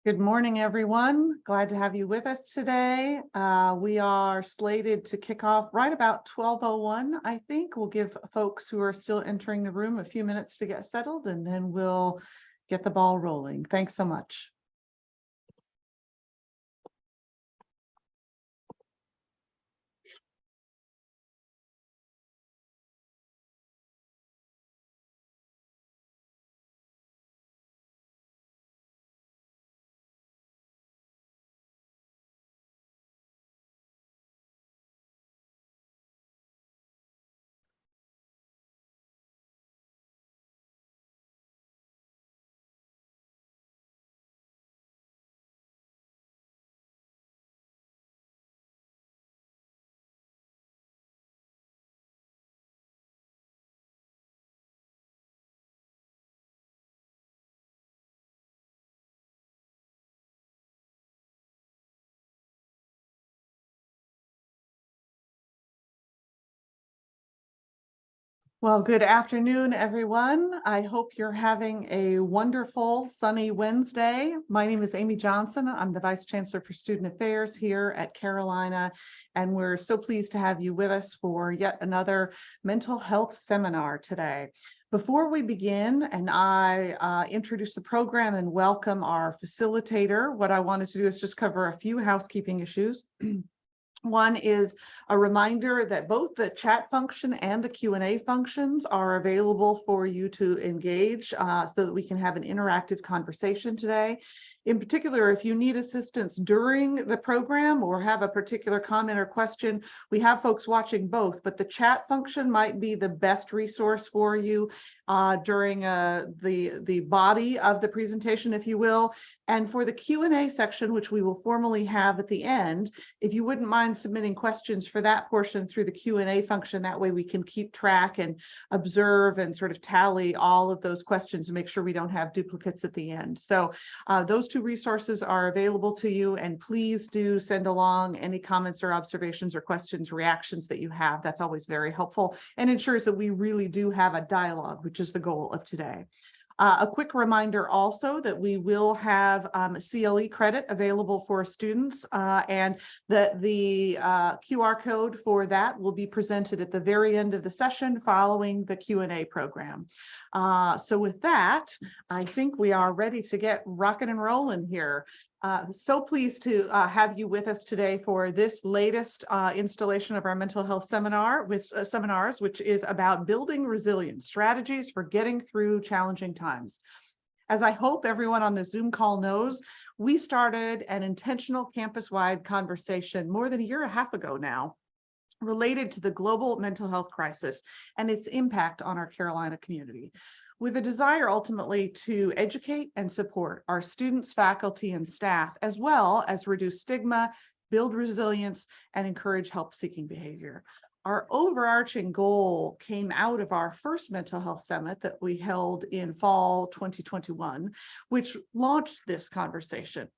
Good morning, everyone. Glad to have you with us today. We are slated to kick off right about 12:01. I think we'll give folks who are still entering the room a few minutes to get settled, and then we'll get the ball rolling. Thanks so much. Well, good afternoon, everyone. I hope you're having a wonderful sunny Wednesday. My name is Amy Johnson. I'm the Vice Chancellor for Student Affairs here at Carolina, and we're so pleased to have you with us for yet another mental health seminar today. Before we begin and I introduce the program and welcome our facilitator, what I wanted to do is just cover a few housekeeping issues. One is a reminder that both the chat function and the Q&A functions are available for you to engage so that we can have an interactive conversation today. In particular, if you need assistance during the program or have a particular comment or question, we have folks watching both, but the chat function might be the best resource for you during the body of the presentation, if you will. And for the Q&A section, which we will formally have at the end, if you wouldn't mind submitting questions for that portion through the Q&A function, that way we can keep track and observe and sort of tally all of those questions and make sure we don't have duplicates at the end. So those two resources are available to you, and please do send along any comments or observations or questions, reactions that you have. That's always very helpful and ensures that we really do have a dialogue, which is the goal of today. A quick reminder also that we will have CLE credit available for students, and the QR code for that will be presented at the very end of the session following the Q&A program. So with that, I think we are ready to get rocking and rolling here. So pleased to have you with us today for this latest installation of our mental health seminar with seminars, which is about building resilience, strategies for getting through challenging times. As I hope everyone on the Zoom call knows, we started an intentional campus-wide conversation more than a year and a half ago now, related to the global mental health crisis and its impact on our Carolina community, with a desire ultimately to educate and support our students, faculty, and staff, as well as reduce stigma, build resilience, and encourage help-seeking behavior. Our overarching goal came out of our first mental health summit that we held in fall 2021, which launched this conversation.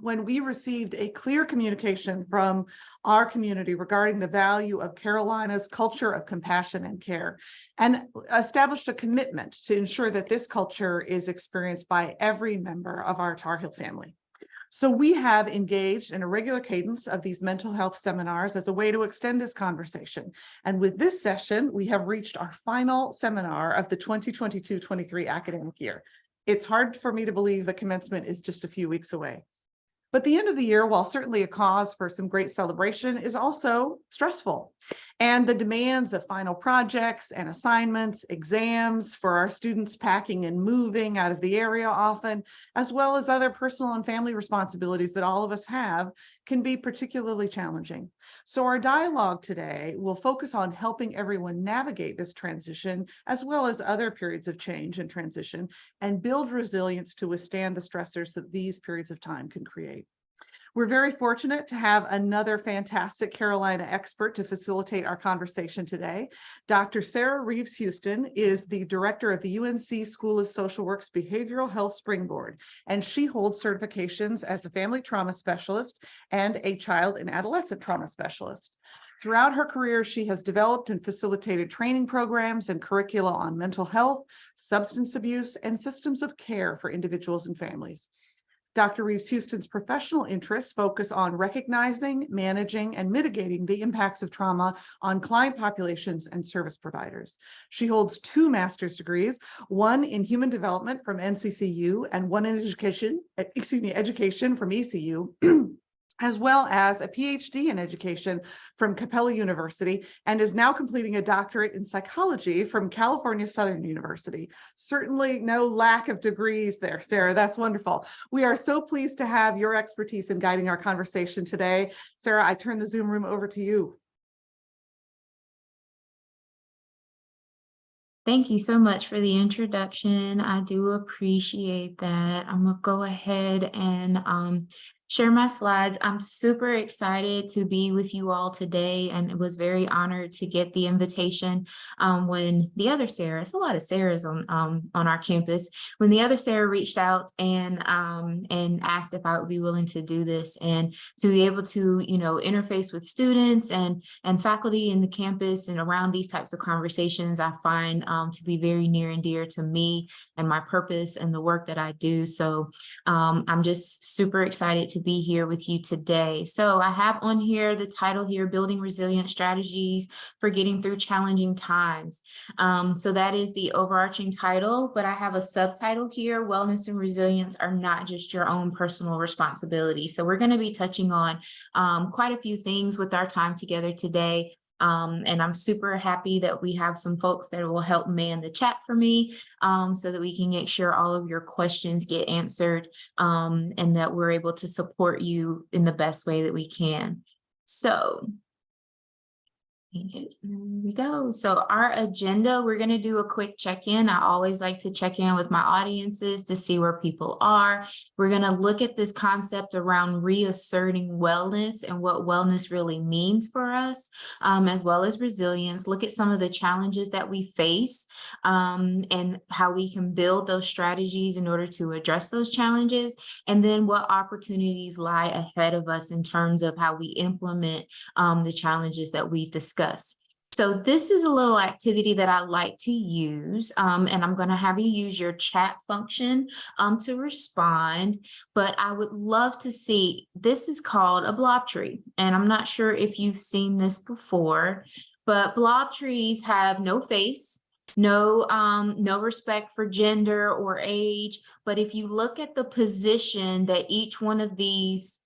When we received a clear communication from our community regarding the value of Carolina's culture of compassion and care, and established a commitment to ensure that this culture is experienced by every member of our Tar Heel family. So we have engaged in a regular cadence of these mental health seminars as a way to extend this conversation. And with this session, we have reached our final seminar of the 2022-23 academic year. It's hard for me to believe the commencement is just a few weeks away. But the end of the year, while certainly a cause for some great celebration, is also stressful. And the demands of final projects and assignments, exams for our students packing and moving out of the area often, as well as other personal and family responsibilities that all of us have, can be particularly challenging. So our dialogue today will focus on helping everyone navigate this transition, as well as other periods of change and transition, and build resilience to withstand the stressors that these periods of time can create. We're very fortunate to have another fantastic Carolina expert to facilitate our conversation today. Dr. Sarah Reives-Houston is the director of the UNC School of Social Work's Behavioral Health Springboard, and she holds certifications as a family trauma specialist and a child and adolescent trauma specialist. Throughout her career, she has developed and facilitated training programs and curricula on mental health, substance abuse, and systems of care for individuals and families. Dr. Reives-Houston's professional interests focus on recognizing, managing, and mitigating the impacts of trauma on client populations and service providers. She holds 2 master's degrees, one in human development from NCCU and one in education from ECU. As well as a PhD in education from Capella University, and is now completing a doctorate in psychology from California Southern University. Certainly no lack of degrees there, Sarah. That's wonderful. We are so pleased to have your expertise in guiding our conversation today. Sarah, I turn the Zoom room over to you. Thank you so much for the introduction. I do appreciate that. I'm gonna go ahead and share my slides. I'm super excited to be with you all today and was very honored to get the invitation when the other Sarah, it's a lot of Sarahs on our campus, when the other Sarah reached out and asked if I would be willing to do this and to be able to, interface with students and faculty in the campus and around these types of conversations, I find to be very near and dear to me and my purpose and the work that I do. So I'm just super excited to be here with you today. So I have on here the title here, Building Resilient Strategies for Getting Through Challenging Times. So that is the overarching title, but I have a subtitle here, Wellness and Resilience Are Not Just Your Own Personal Responsibility. So we're going to be touching on quite a few things with our time together today. And I'm super happy that we have some folks that will help man the chat for me so that we can make sure all of your questions get answered and that we're able to support you in the best way that we can. So here we go. So our agenda, we're going to do a quick check-in. I always like to check in with my audiences to see where people are. We're going to look at this concept around reasserting wellness and what wellness really means for us, as well as resilience. Look at some of the challenges that we face and how we can build those strategies in order to address those challenges. And then what opportunities lie ahead of us in terms of how we implement the challenges that we've discussed. So this is a little activity that I like to use, and I'm going to have you use your chat function to respond, but I would love to see, this is called a blob tree, and I'm not sure if you've seen this before, but blob trees have no face, no respect for gender or age, but if you look at the position that each one of these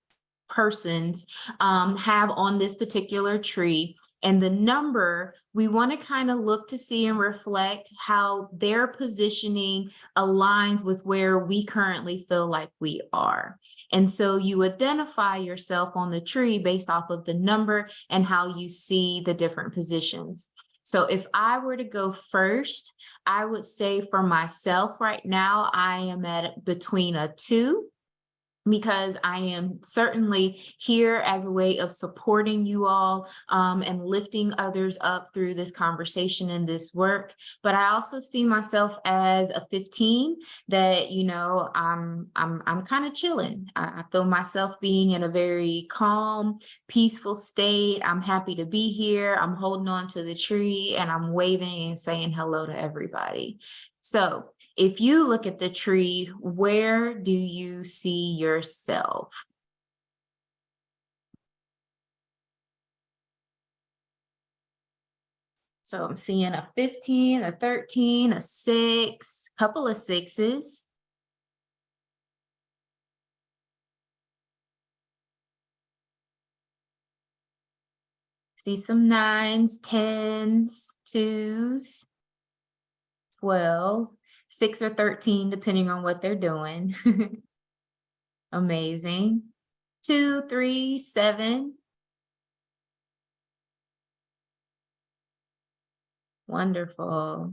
persons have on this particular tree, and the number, we want to kind of look to see and reflect how their positioning aligns with where we currently feel like we are. And so you identify yourself on the tree based off of the number and how you see the different positions. So if I were to go first, I would say for myself right now, I am at between a 2, because I am certainly here as a way of supporting you all and lifting others up through this conversation and this work. But I also see myself as a 15 that, I'm kind of chilling. I feel myself being in a very calm, peaceful state. I'm happy to be here. I'm holding on to the tree and I'm waving and saying hello to everybody. So if you look at the tree, where do you see yourself? So I'm seeing a 15, a 13, a 6, couple of 6s. See some 9s, 10s, 2s, 12, 6 or 13, depending on what they're doing. Amazing. 2, 3, 7. Wonderful.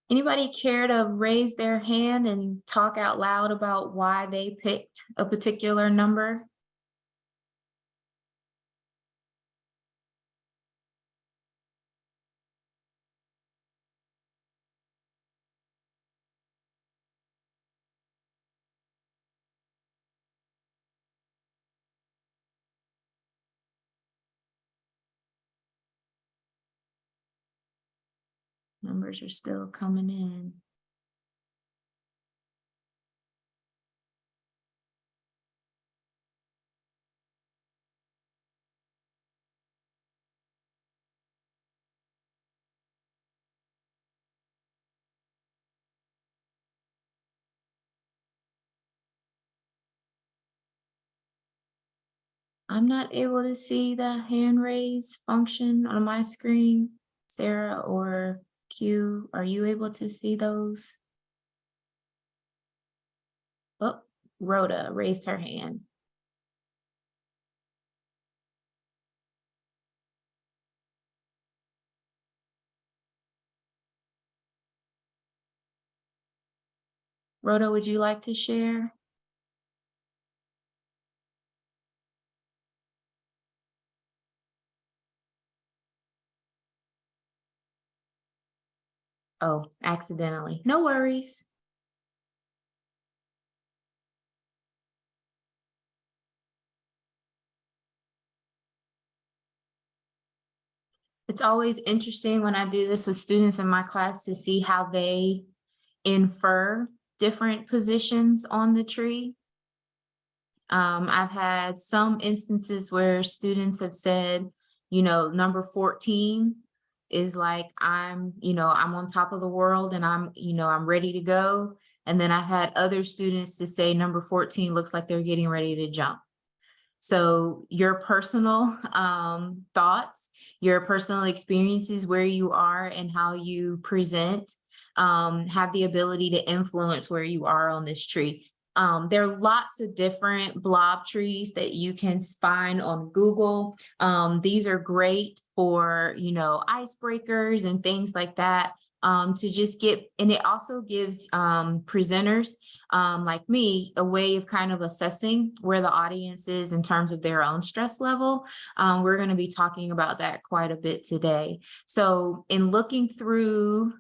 Anybody care to raise their hand and talk out loud about why they picked a particular number? Numbers are still coming in. I'm not able to see the hand raise function on my screen. Sarah or Q, are you able to see those? Oh, Rhoda raised her hand. Rhoda, would you like to share? Oh, accidentally. No worries. It's always interesting when I do this with students in my class to see how they infer different positions on the tree. I've had some instances where students have said, number 14 is like, I'm on top of the world and I'm ready to go. And then I've had other students to say number 14 looks like they're getting ready to jump. So your personal thoughts, your personal experiences, where you are and how you present, have the ability to influence where you are on this tree. There are lots of different blob trees that you can find on Google. These are great for, icebreakers and things like that, to just get, and it also gives presenters like me a way of kind of assessing where the audience is in terms of their own stress level. We're going to be talking about that quite a bit today. So in looking through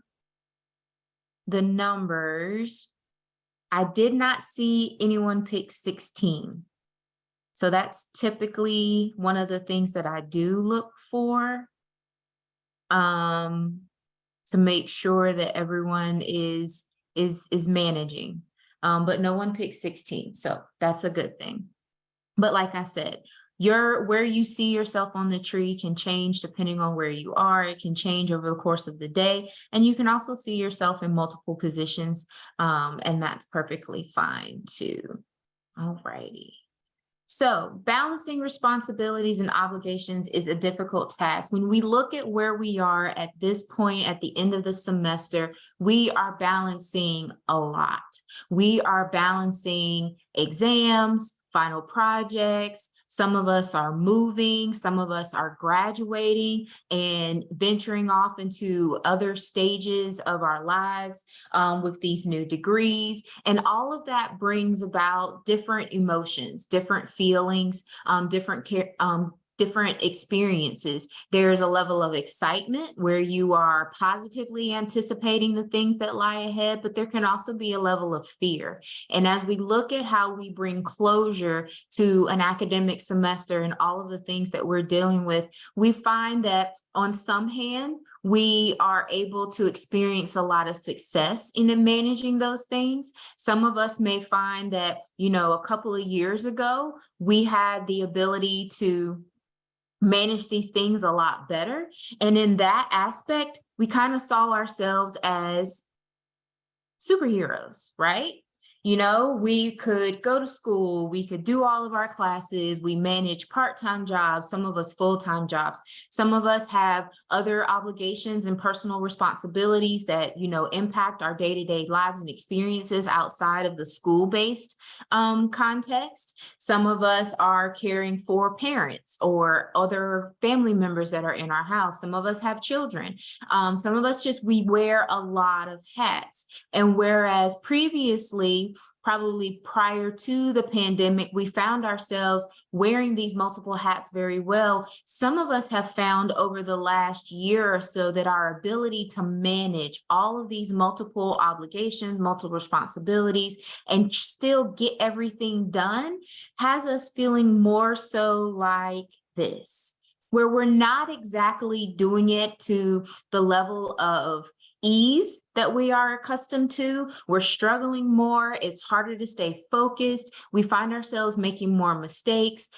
the numbers, I did not see anyone pick 16. So that's typically one of the things that I do look for, to make sure that everyone is managing. But no one picked 16, so that's a good thing. But like I said, where you see yourself on the tree can change depending on where you are. It can change over the course of the day. And you can also see yourself in multiple positions, and that's perfectly fine too. All righty. So balancing responsibilities and obligations is a difficult task. When we look at where we are at this point at the end of the semester, we are balancing a lot. We are balancing exams, final projects. Some of us are moving, some of us are graduating and venturing off into other stages of our lives with these new degrees. And all of that brings about different emotions, different feelings, different experiences. There's a level of excitement where you are positively anticipating the things that lie ahead, but there can also be a level of fear. And as we look at how we bring closure to an academic semester and all of the things that we're dealing with, we find that on some hand, we are able to experience a lot of success in managing those things. Some of us may find that, a couple of years ago, we had the ability to manage these things a lot better. And in that aspect, we kind of saw ourselves as superheroes, right? We could go to school, we could do all of our classes, we manage part-time jobs, some of us full-time jobs. Some of us have other obligations and personal responsibilities that, impact our day-to-day lives and experiences outside of the school-based context. Some of us are caring for parents or other family members that are in our house. Some of us have children. Some of us we wear a lot of hats. And whereas previously, probably prior to the pandemic, we found ourselves wearing these multiple hats very well. Some of us have found over the last year or so that our ability to manage all of these multiple obligations, multiple responsibilities, and still get everything done has us feeling more so like this, where we're not exactly doing it to the level of ease that we are accustomed to. We're struggling more. It's harder to stay focused. We find ourselves making more mistakes,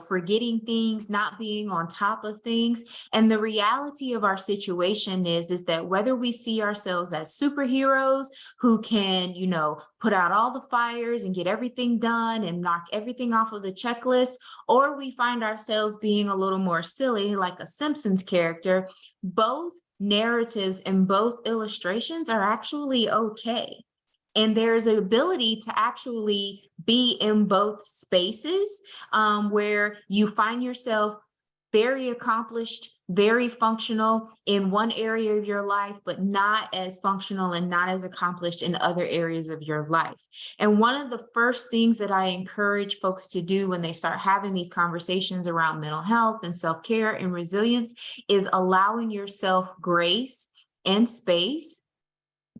forgetting things, not being on top of things. And the reality of our situation is that whether we see ourselves as superheroes who can, put out all the fires and get everything done and knock everything off of the checklist, or we find ourselves being a little more silly, like a Simpsons character, both narratives and both illustrations are actually okay. And there's an ability to actually be in both spaces where you find yourself very accomplished, very functional in one area of your life, but not as functional and not as accomplished in other areas of your life. And one of the first things that I encourage folks to do when they start having these conversations around mental health and self-care and resilience is allowing yourself grace and space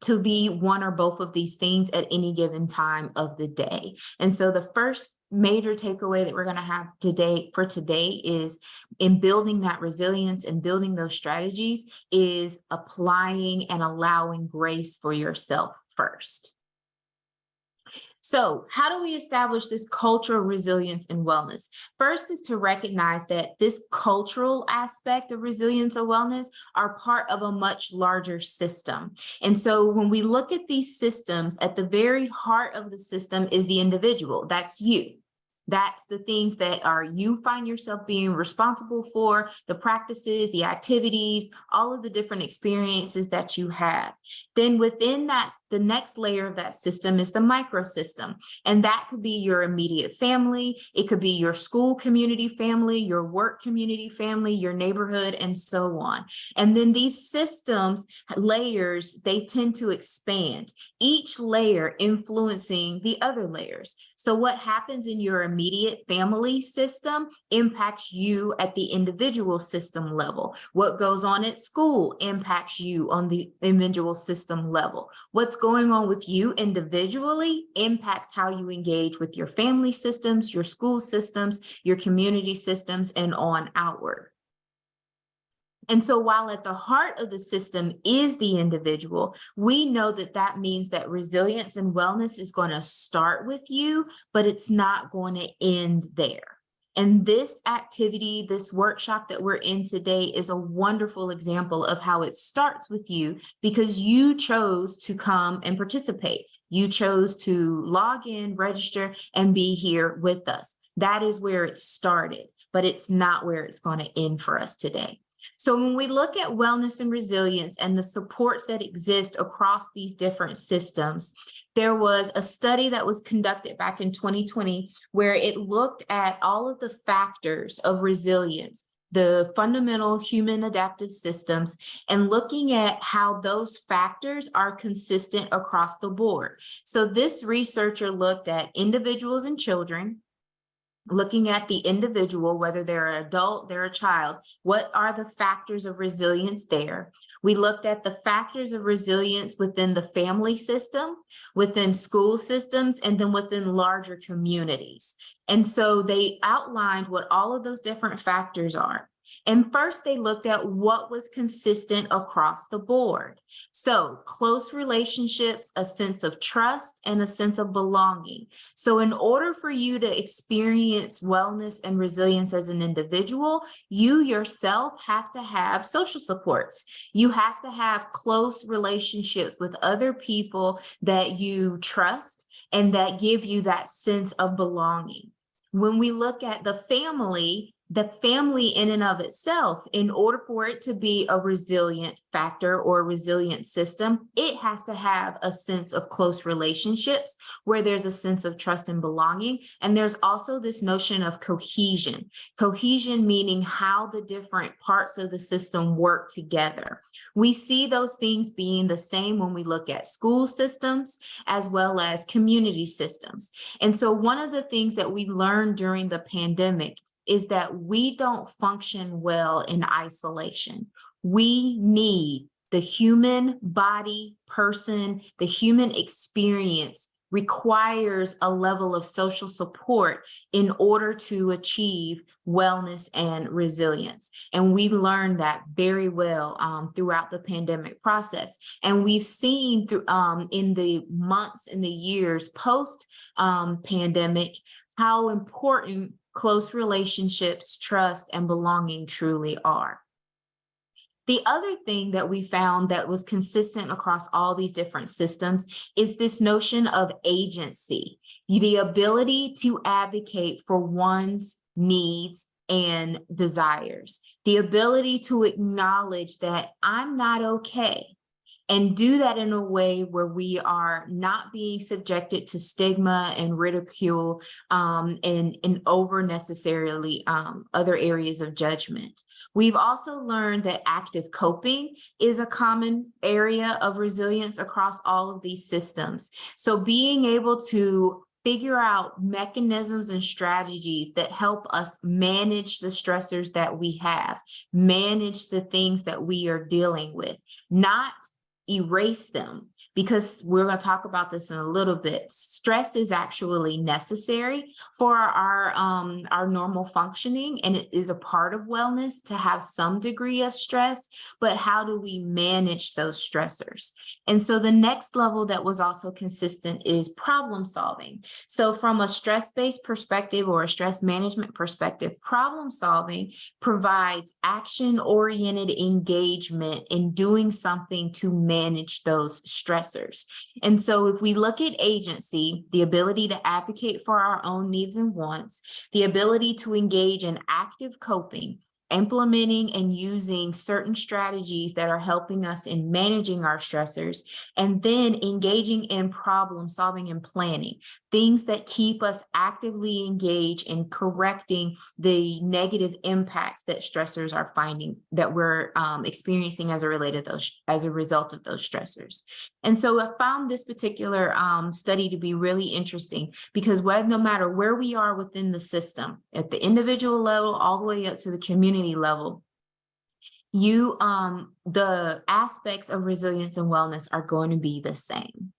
to be one or both of these things at any given time of the day. And so the first major takeaway that we're going to have today is in building that resilience and building those strategies is applying and allowing grace for yourself first. So how do we establish this cultural resilience and wellness? First is to recognize that this cultural aspect of resilience and wellness are part of a much larger system. And so when we look at these systems, at the very heart of the system is the individual. That's you. That's the things that you find yourself being responsible for, the practices, the activities, all of the different experiences that you have. Then within that, the next layer of that system is the microsystem. And that could be your immediate family. It could be your school community family, your work community family, your neighborhood, and so on. And then these systems, layers, they tend to expand, each layer influencing the other layers. So what happens in your immediate family system impacts you at the individual system level. What goes on at school impacts you on the individual system level. What's going on with you individually impacts how you engage with your family systems, your school systems, your community systems, and on outward. And so while at the heart of the system is the individual, we know that that means that resilience and wellness is going to start with you, but it's not going to end there. And this activity, this workshop that we're in today is a wonderful example of how it starts with you because you chose to come and participate. You chose to log in, register, and be here with us. That is where it started, but it's not where it's going to end for us today. So when we look at wellness and resilience and the supports that exist across these different systems, there was a study that was conducted back in 2020 where it looked at all of the factors of resilience, the fundamental human adaptive systems, and looking at how those factors are consistent across the board. So this researcher looked at individuals and children, looking at the individual, whether they're an adult, they're a child, what are the factors of resilience there? We looked at the factors of resilience within the family system, within school systems, and then within larger communities. And so they outlined what all of those different factors are. And first, they looked at what was consistent across the board. So close relationships, a sense of trust, and a sense of belonging. So in order for you to experience wellness and resilience as an individual, you yourself have to have social supports. You have to have close relationships with other people that you trust and that give you that sense of belonging. When we look at the family in and of itself, in order for it to be a resilient factor or a resilient system, it has to have a sense of close relationships where there's a sense of trust and belonging. And there's also this notion of cohesion. Cohesion meaning how the different parts of the system work together. We see those things being the same when we look at school systems as well as community systems. And so one of the things that we learned during the pandemic is that we don't function well in isolation. We need the human body, person, the human experience requires a level of social support in order to achieve wellness and resilience. And we learned that very well throughout the pandemic process. And we've seen through in the months and the years post pandemic how important close relationships, trust, and belonging truly are. The other thing that we found that was consistent across all these different systems is this notion of agency, the ability to advocate for one's needs and desires, the ability to acknowledge that I'm not okay, and do that in a way where we are not being subjected to stigma and ridicule and over necessarily other areas of judgment. We've also learned that active coping is a common area of resilience across all of these systems. So being able to figure out mechanisms and strategies that help us manage the stressors that we have, manage the things that we are dealing with, not erase them, because we're going to talk about this in a little bit. Stress is actually necessary for our normal functioning, and it is a part of wellness to have some degree of stress, but how do we manage those stressors? And so the next level that was also consistent is problem solving. So from a stress-based perspective or a stress management perspective, problem solving provides action-oriented engagement in doing something to manage those stressors. And so if we look at agency, the ability to advocate for our own needs and wants, the ability to engage in active coping, implementing and using certain strategies that are helping us in managing our stressors, and then engaging in problem solving and planning, things that keep us actively engaged in correcting the negative impacts that stressors are finding that we're experiencing as a result of those stressors. And so I found this particular study to be really interesting because no matter where we are within the system, at the individual level, all the way up to the community level, the aspects of resilience and wellness are going to be the same.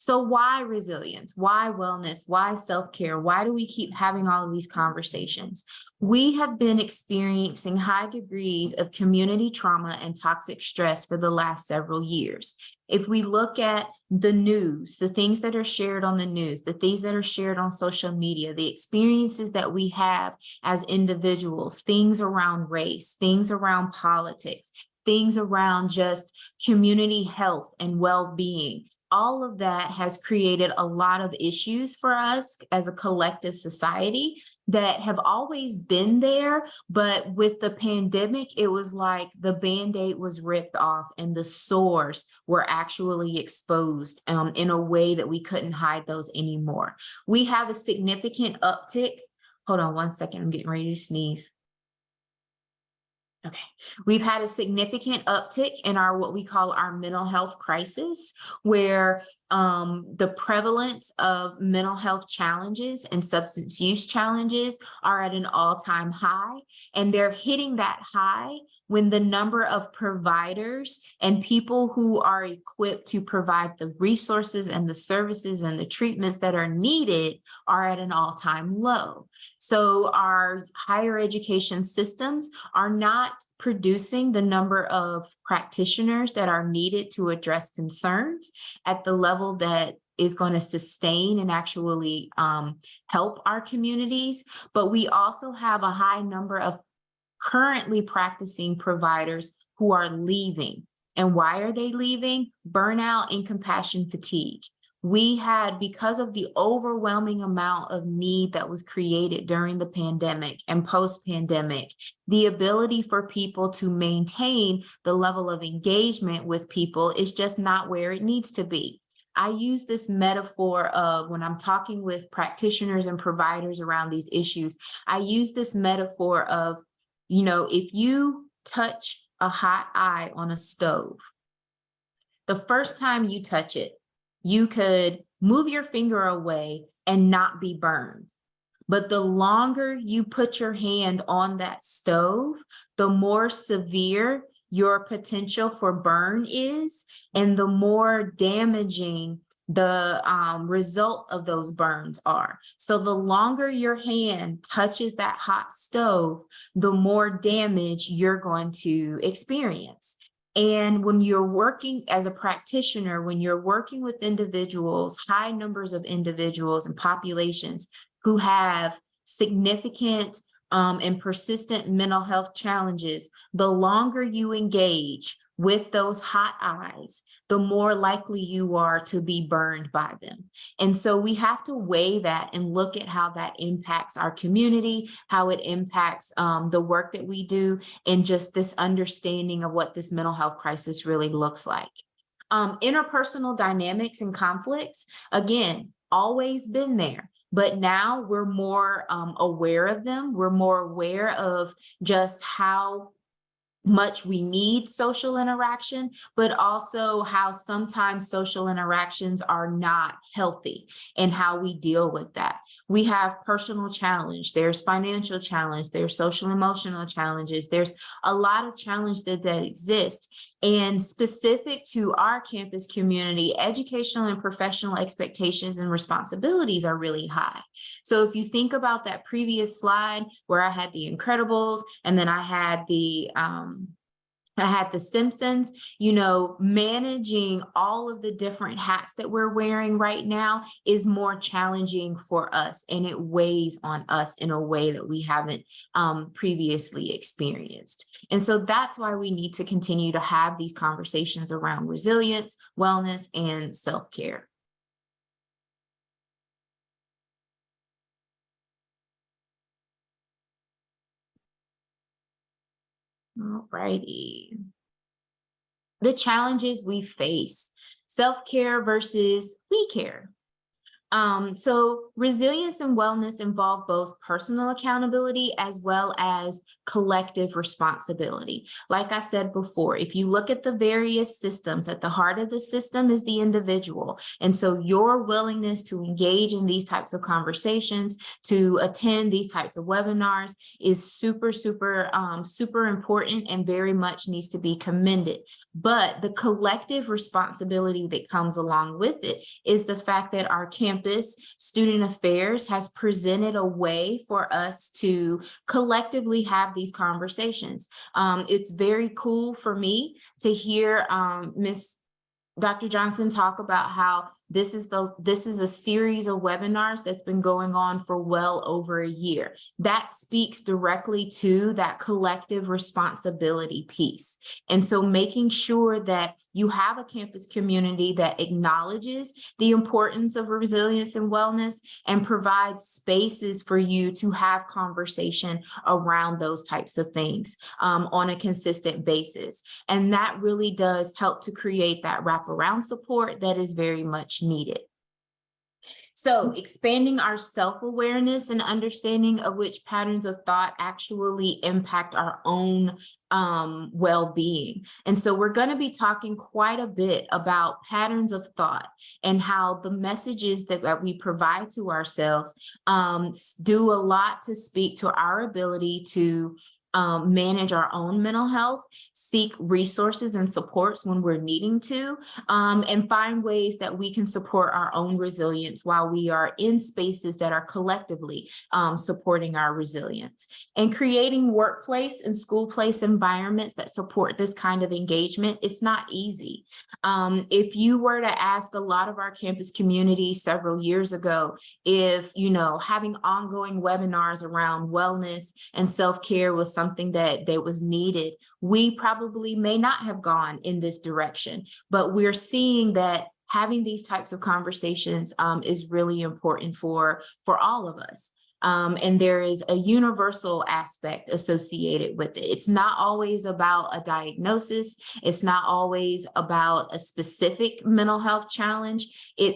So why resilience? Why wellness? Why self-care? Why do we keep having all of these conversations? We have been experiencing high degrees of community trauma and toxic stress for the last several years. If we look at the news, the things that are shared on the news, the things that are shared on social media, the experiences that we have as individuals, things around race, things around politics, things around just community health and well-being, all of that has created a lot of issues for us as a collective society that have always been there. But with the pandemic, it was like the Band-Aid was ripped off and the sores were actually exposed in a way that we couldn't hide those anymore. We have a significant uptick. Hold on one second, I'm getting ready to sneeze. Okay, we've had a significant uptick in what we call our mental health crisis, where the prevalence of mental health challenges and substance use challenges are at an all-time high, and they're hitting that high when the number of providers and people who are equipped to provide the resources and the services and the treatments that are needed are at an all-time low. So our higher education systems are not producing the number of practitioners that are needed to address concerns at the level that is going to sustain and actually help our communities. But we also have a high number of currently practicing providers who are leaving. And why are they leaving? Burnout and compassion fatigue. We had, because of the overwhelming amount of need that was created during the pandemic and post-pandemic, the ability for people to maintain the level of engagement with people is just not where it needs to be. I use this metaphor of when I'm talking with practitioners and providers around these issues, I use this metaphor of, if you touch a hot eye on a stove, the first time you touch it, you could move your finger away and not be burned. But the longer you put your hand on that stove, the more severe your potential for burn is, and the more damaging the result of those burns are. So the longer your hand touches that hot stove, the more damage you're going to experience. And when you're working as a practitioner, when you're working with individuals, high numbers of individuals and populations who have significant and persistent mental health challenges, the longer you engage with those hot eyes, the more likely you are to be burned by them. And so we have to weigh that and look at how that impacts our community, how it impacts the work that we do, and just this understanding of what this mental health crisis really looks like. Interpersonal dynamics and conflicts, again, always been there. But now we're more aware of them. We're more aware of just how much we need social interaction, but also how sometimes social interactions are not healthy and how we deal with that. We have personal challenge, there's financial challenge, there's social emotional challenges, there's a lot of challenges that exist. And specific to our campus community, educational and professional expectations and responsibilities are really high. So if you think about that previous slide where I had the Incredibles and then I had the Simpsons, you know, managing all of the different hats that we're wearing right now is more challenging for us, and it weighs on us in a way that we haven't previously experienced. And so that's why we need to continue to have these conversations around resilience, wellness, and self-care. All righty. The challenges we face, self-care versus we care. So resilience and wellness involve both personal accountability as well as collective responsibility. Like I said before, if you look at the various systems, at the heart of the system is the individual. And so your willingness to engage in these types of conversations, to attend these types of webinars is super, super, super important and very much needs to be commended. But the collective responsibility that comes along with it is the fact that our campus student affairs has presented a way for us to collectively have these conversations. It's very cool for me to hear Miss Dr. Johnson talk about how this is a series of webinars that's been going on for well over a year. That speaks directly to that collective responsibility piece. And so making sure that you have a campus community that acknowledges the importance of resilience and wellness and provides spaces for you to have conversation around those types of things on a consistent basis. And that really does help to create that wraparound support that is very much needed. So expanding our self-awareness and understanding of which patterns of thought actually impact our own well-being. And so we're going to be talking quite a bit about patterns of thought and how the messages that we provide to ourselves do a lot to speak to our ability to manage our own mental health, seek resources and supports when we're needing to, and find ways that we can support our own resilience while we are in spaces that are collectively supporting our resilience. And creating workplace and school place environments that support this kind of engagement, it's not easy. If you were to ask a lot of our campus community several years ago if, you know, having ongoing webinars around wellness and self-care was something that was needed, we probably may not have gone in this direction, but we're seeing that having these types of conversations is really important for all of us. And there is a universal aspect associated with it. It's not always about a diagnosis. It's not always about a specific mental health challenge.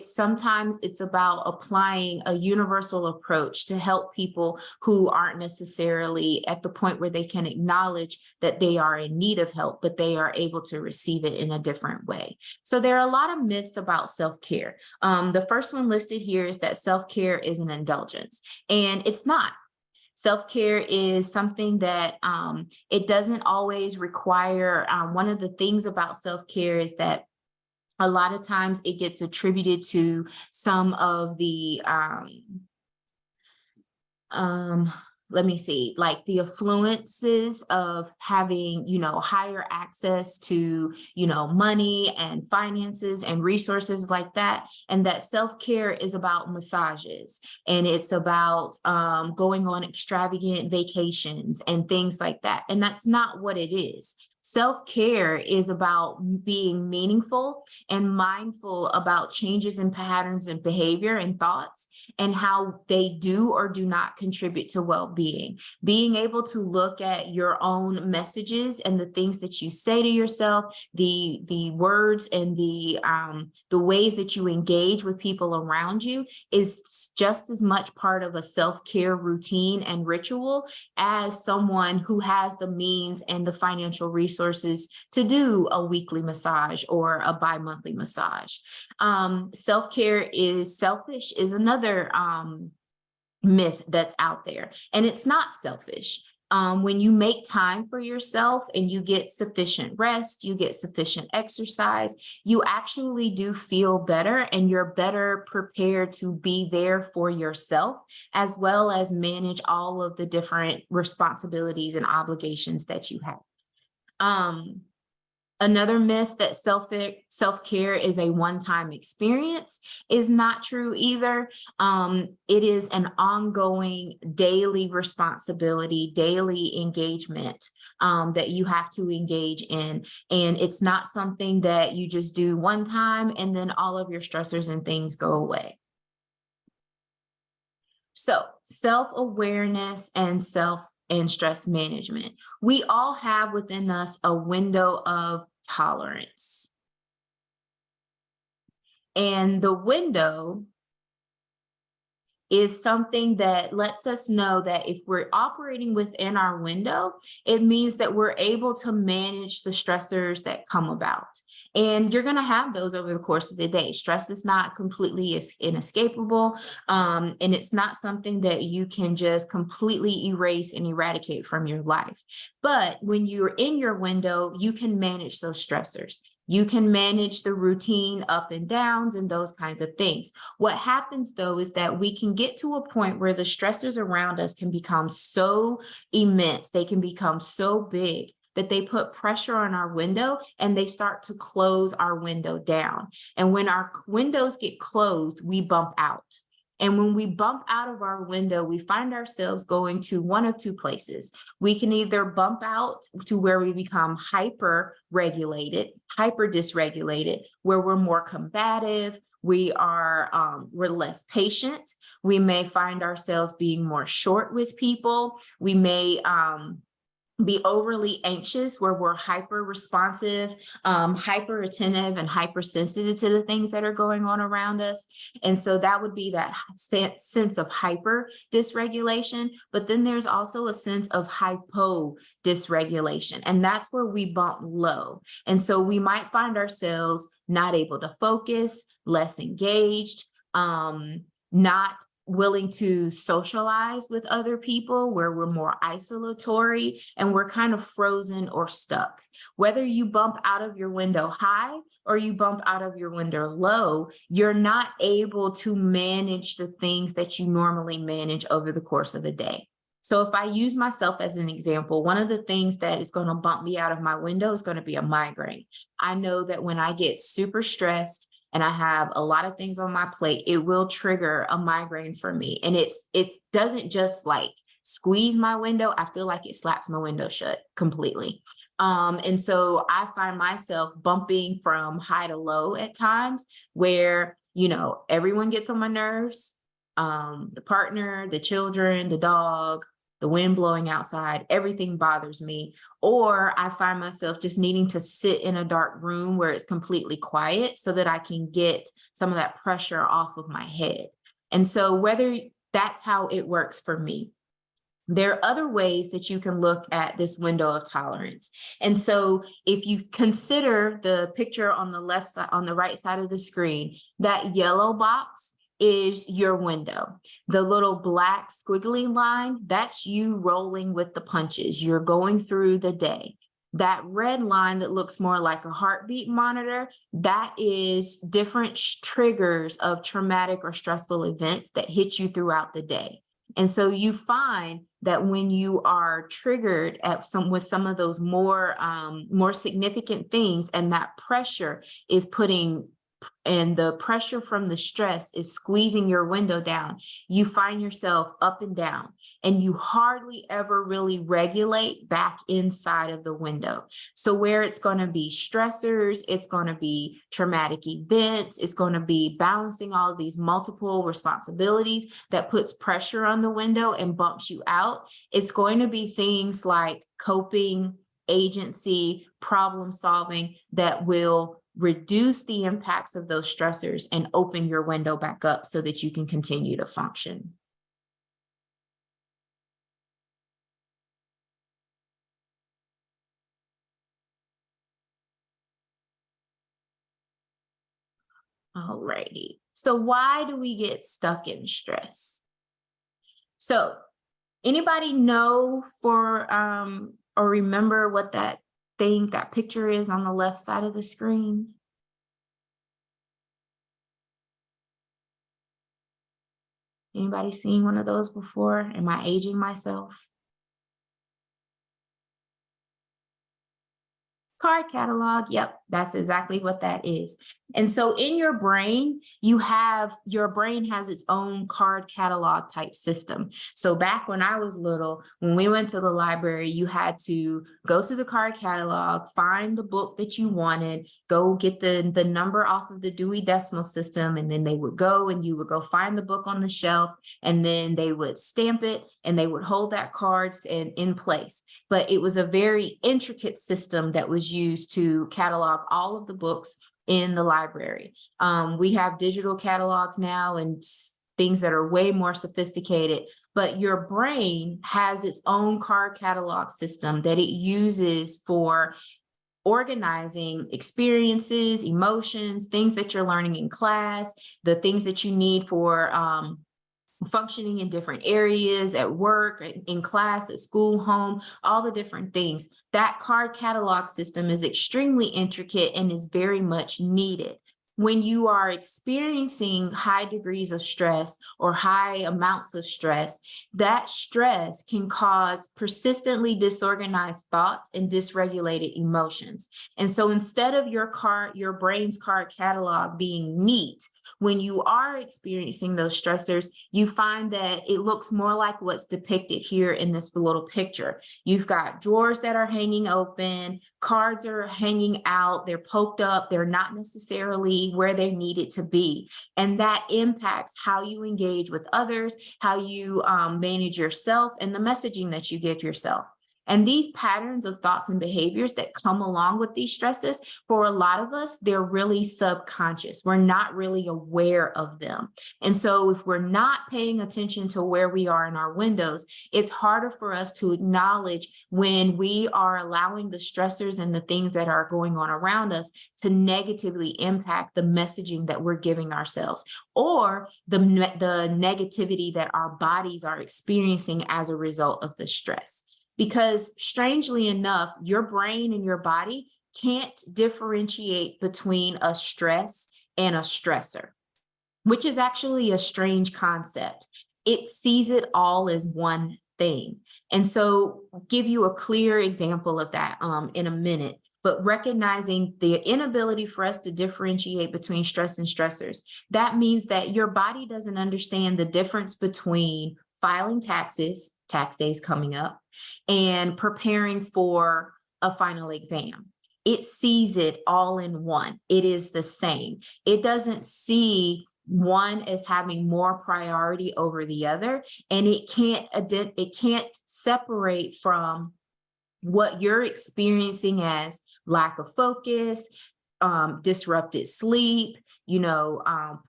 Sometimes it's about applying a universal approach to help people who aren't necessarily at the point where they can acknowledge that they are in need of help, but they are able to receive it in a different way. So there are a lot of myths about self-care. The first one listed here is that self-care is an indulgence. And it's not. Self-care is something that it doesn't always require. One of the things about self-care is that a lot of times it gets attributed to some of the let me see, like the affluences of having, higher access to, money and finances and resources like that. And that self-care is about massages, and it's about going on extravagant vacations and things like that. And that's not what it is. Self-care is about being meaningful and mindful about changes in patterns and behavior and thoughts, and how they do or do not contribute to well-being. Being able to look at your own messages and the things that you say to yourself, the words and the ways that you engage with people around you is just as much part of a self-care routine and ritual as someone who has the means and the financial resources to do a weekly massage or a bi-monthly massage. Self-care is selfish is another myth that's out there, and it's not selfish. When you make time for yourself and you get sufficient rest, you get sufficient exercise, you actually do feel better, and you're better prepared to be there for yourself, as well as manage all of the different responsibilities and obligations that you have. Another myth that self-care is a one-time experience is not true either. It is an ongoing daily responsibility, daily engagement that you have to engage in. And it's not something that you just do one time and then all of your stressors and things go away. So self-awareness and stress management. We all have within us a window of tolerance. And the window is something that lets us know that if we're operating within our window, it means that we're able to manage the stressors that come about. And you're going to have those over the course of the day. Stress is not completely inescapable, and it's not something that you can just completely erase and eradicate from your life. But when you're in your window, you can manage those stressors. You can manage the routine up and downs and those kinds of things. What happens though is that we can get to a point where the stressors around us can become so immense, they can become so big that they put pressure on our window and they start to close our window down. And when our windows get closed, we bump out. And when we bump out of our window, we find ourselves going to one of two places. We can either bump out to where we become hyper dysregulated, where we're more combative, we're less patient. We may find ourselves being more short with people. We may be overly anxious, where we're hyper responsive, hyper attentive, and hypersensitive to the things that are going on around us. And so that would be that sense of hyper dysregulation. But then there's also a sense of hypo dysregulation, and that's where we bump low. And so we might find ourselves not able to focus, less engaged, not willing to socialize with other people, where we're more isolatory and we're kind of frozen or stuck. Whether you bump out of your window high or you bump out of your window low, you're not able to manage the things that you normally manage over the course of a day. So if I use myself as an example, one of the things that is going to bump me out of my window is going to be a migraine. I know that when I get super stressed and I have a lot of things on my plate, it will trigger a migraine for me. And it doesn't just like squeeze my window. I feel like it slaps my window shut completely. And so I find myself bumping from high to low at times, where, everyone gets on my nerves, the partner, the children, the dog, the wind blowing outside, everything bothers me. Or I find myself just needing to sit in a dark room where it's completely quiet so that I can get some of that pressure off of my head. And so whether that's how it works for me, there are other ways that you can look at this window of tolerance. And so if you consider the picture on the left side, on the right side of the screen, that yellow box is your window. The little black squiggly line, that's you rolling with the punches. You're going through the day. That red line that looks more like a heartbeat monitor, that is different triggers of traumatic or stressful events that hit you throughout the day. And so you find that when you are triggered with some of those more significant things, and that pressure is and the pressure from the stress is squeezing your window down, you find yourself up and down, and you hardly ever really regulate back inside of the window. So where it's going to be stressors, it's going to be traumatic events, it's going to be balancing all of these multiple responsibilities that puts pressure on the window and bumps you out. It's going to be things like coping, agency, problem solving that will reduce the impacts of those stressors and open your window back up so that you can continue to function. Alrighty. So why do we get stuck in stress? So anybody know or remember what that picture is on the left side of the screen? Anybody seen one of those before? Am I aging myself? Card catalog. Yep, that's exactly what that is. And so in your brain, your brain has its own card catalog type system. So back when I was little, when we went to the library, you had to go to the card catalog, find the book that you wanted, go get the number off of the Dewey Decimal System, and then they would go and you would go find the book on the shelf, and then they would stamp it and they would hold that card in place. But it was a very intricate system that was used to catalog all of the books in the library. We have digital catalogs now and things that are way more sophisticated, but your brain has its own card catalog system that it uses for organizing experiences, emotions, things that you're learning in class, the things that you need for functioning in different areas, at work, in class, at school, home, all the different things. That card catalog system is extremely intricate and is very much needed. When you are experiencing high degrees of stress or high amounts of stress, that stress can cause persistently disorganized thoughts and dysregulated emotions. And so instead of your brain's card catalog being neat, when you are experiencing those stressors, you find that it looks more like what's depicted here in this little picture. You've got drawers that are hanging open, cards are hanging out, they're poked up, they're not necessarily where they need it to be. And that impacts how you engage with others, how you manage yourself, and the messaging that you give yourself. And these patterns of thoughts and behaviors that come along with these stresses, for a lot of us, they're really subconscious. We're not really aware of them. And so if we're not paying attention to where we are in our windows, it's harder for us to acknowledge when we are allowing the stressors and the things that are going on around us to negatively impact the messaging that we're giving ourselves, or the negativity that our bodies are experiencing as a result of the stress. Because strangely enough, your brain and your body can't differentiate between a stress and a stressor, which is actually a strange concept. It sees it all as one thing. And so I'll give you a clear example of that in a minute. But recognizing the inability for us to differentiate between stress and stressors, that means that your body doesn't understand the difference between filing taxes, tax days coming up, and preparing for a final exam. It sees it all in one. It is the same. It doesn't see one as having more priority over the other, and it can't separate from what you're experiencing as lack of focus, disrupted sleep,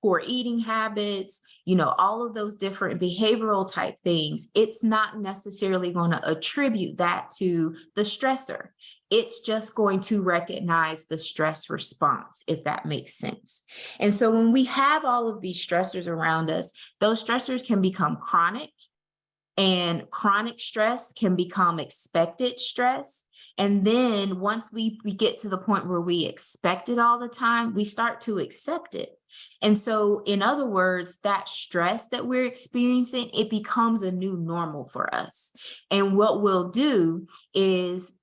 poor eating habits, all of those different behavioral type things. It's not necessarily going to attribute that to the stressor. It's just going to recognize the stress response, if that makes sense. And so when we have all of these stressors around us, those stressors can become chronic, and chronic stress can become expected stress. And then once we get to the point where we expect it all the time, we start to accept it. And so, in other words, that stress that we're experiencing, it becomes a new normal for us. And what we'll do is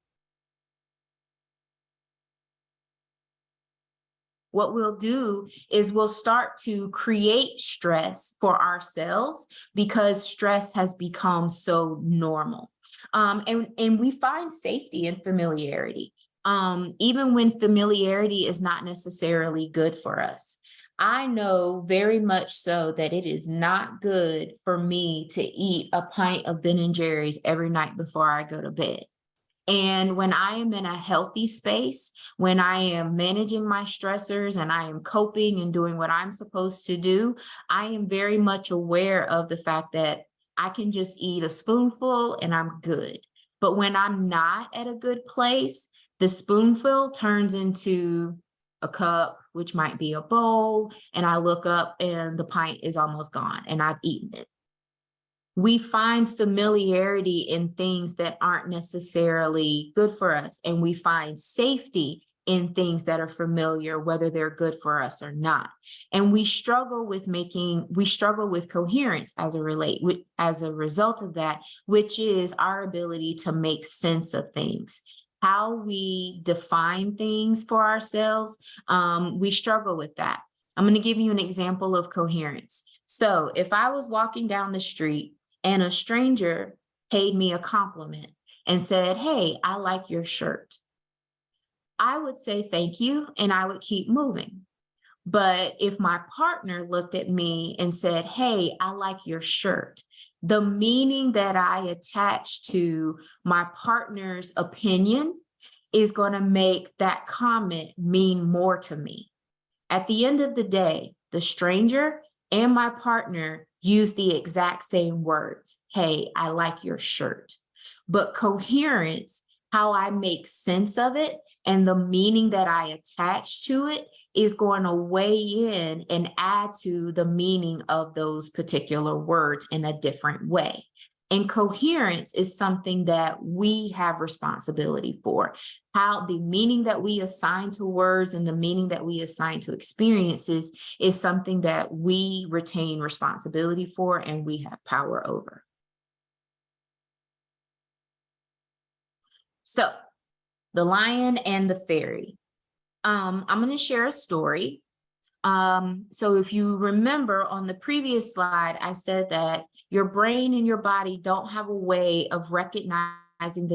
we'll start to create stress for ourselves because stress has become so normal. And we find safety in familiarity, even when familiarity is not necessarily good for us. I know very much so that it is not good for me to eat a pint of Ben and Jerry's every night before I go to bed. And when I am in a healthy space, when I am managing my stressors and I am coping and doing what I'm supposed to do, I am very much aware of the fact that I can just eat a spoonful and I'm good. But when I'm not at a good place, the spoonful turns into a cup, which might be a bowl, and I look up and the pint is almost gone and I've eaten it. We find familiarity in things that aren't necessarily good for us, and we find safety in things that are familiar, whether they're good for us or not. And we struggle with coherence as a result of that, which is our ability to make sense of things. How we define things for ourselves, we struggle with that. I'm going to give you an example of coherence. So if I was walking down the street and a stranger paid me a compliment and said, "Hey, I like your shirt," I would say thank you and I would keep moving. But if my partner looked at me and said, "Hey, I like your shirt," the meaning that I attach to my partner's opinion is going to make that comment mean more to me. At the end of the day, the stranger and my partner use the exact same words. "Hey, I like your shirt." But coherence, how I make sense of it and the meaning that I attach to it, is going to weigh in and add to the meaning of those particular words in a different way. And coherence is something that we have responsibility for. How the meaning that we assign to words and the meaning that we assign to experiences is something that we retain responsibility for and we have power over. So, the lion and the fairy. I'm going to share a story. So if you remember on the previous slide, I said that your brain and your body don't have a way of recognizing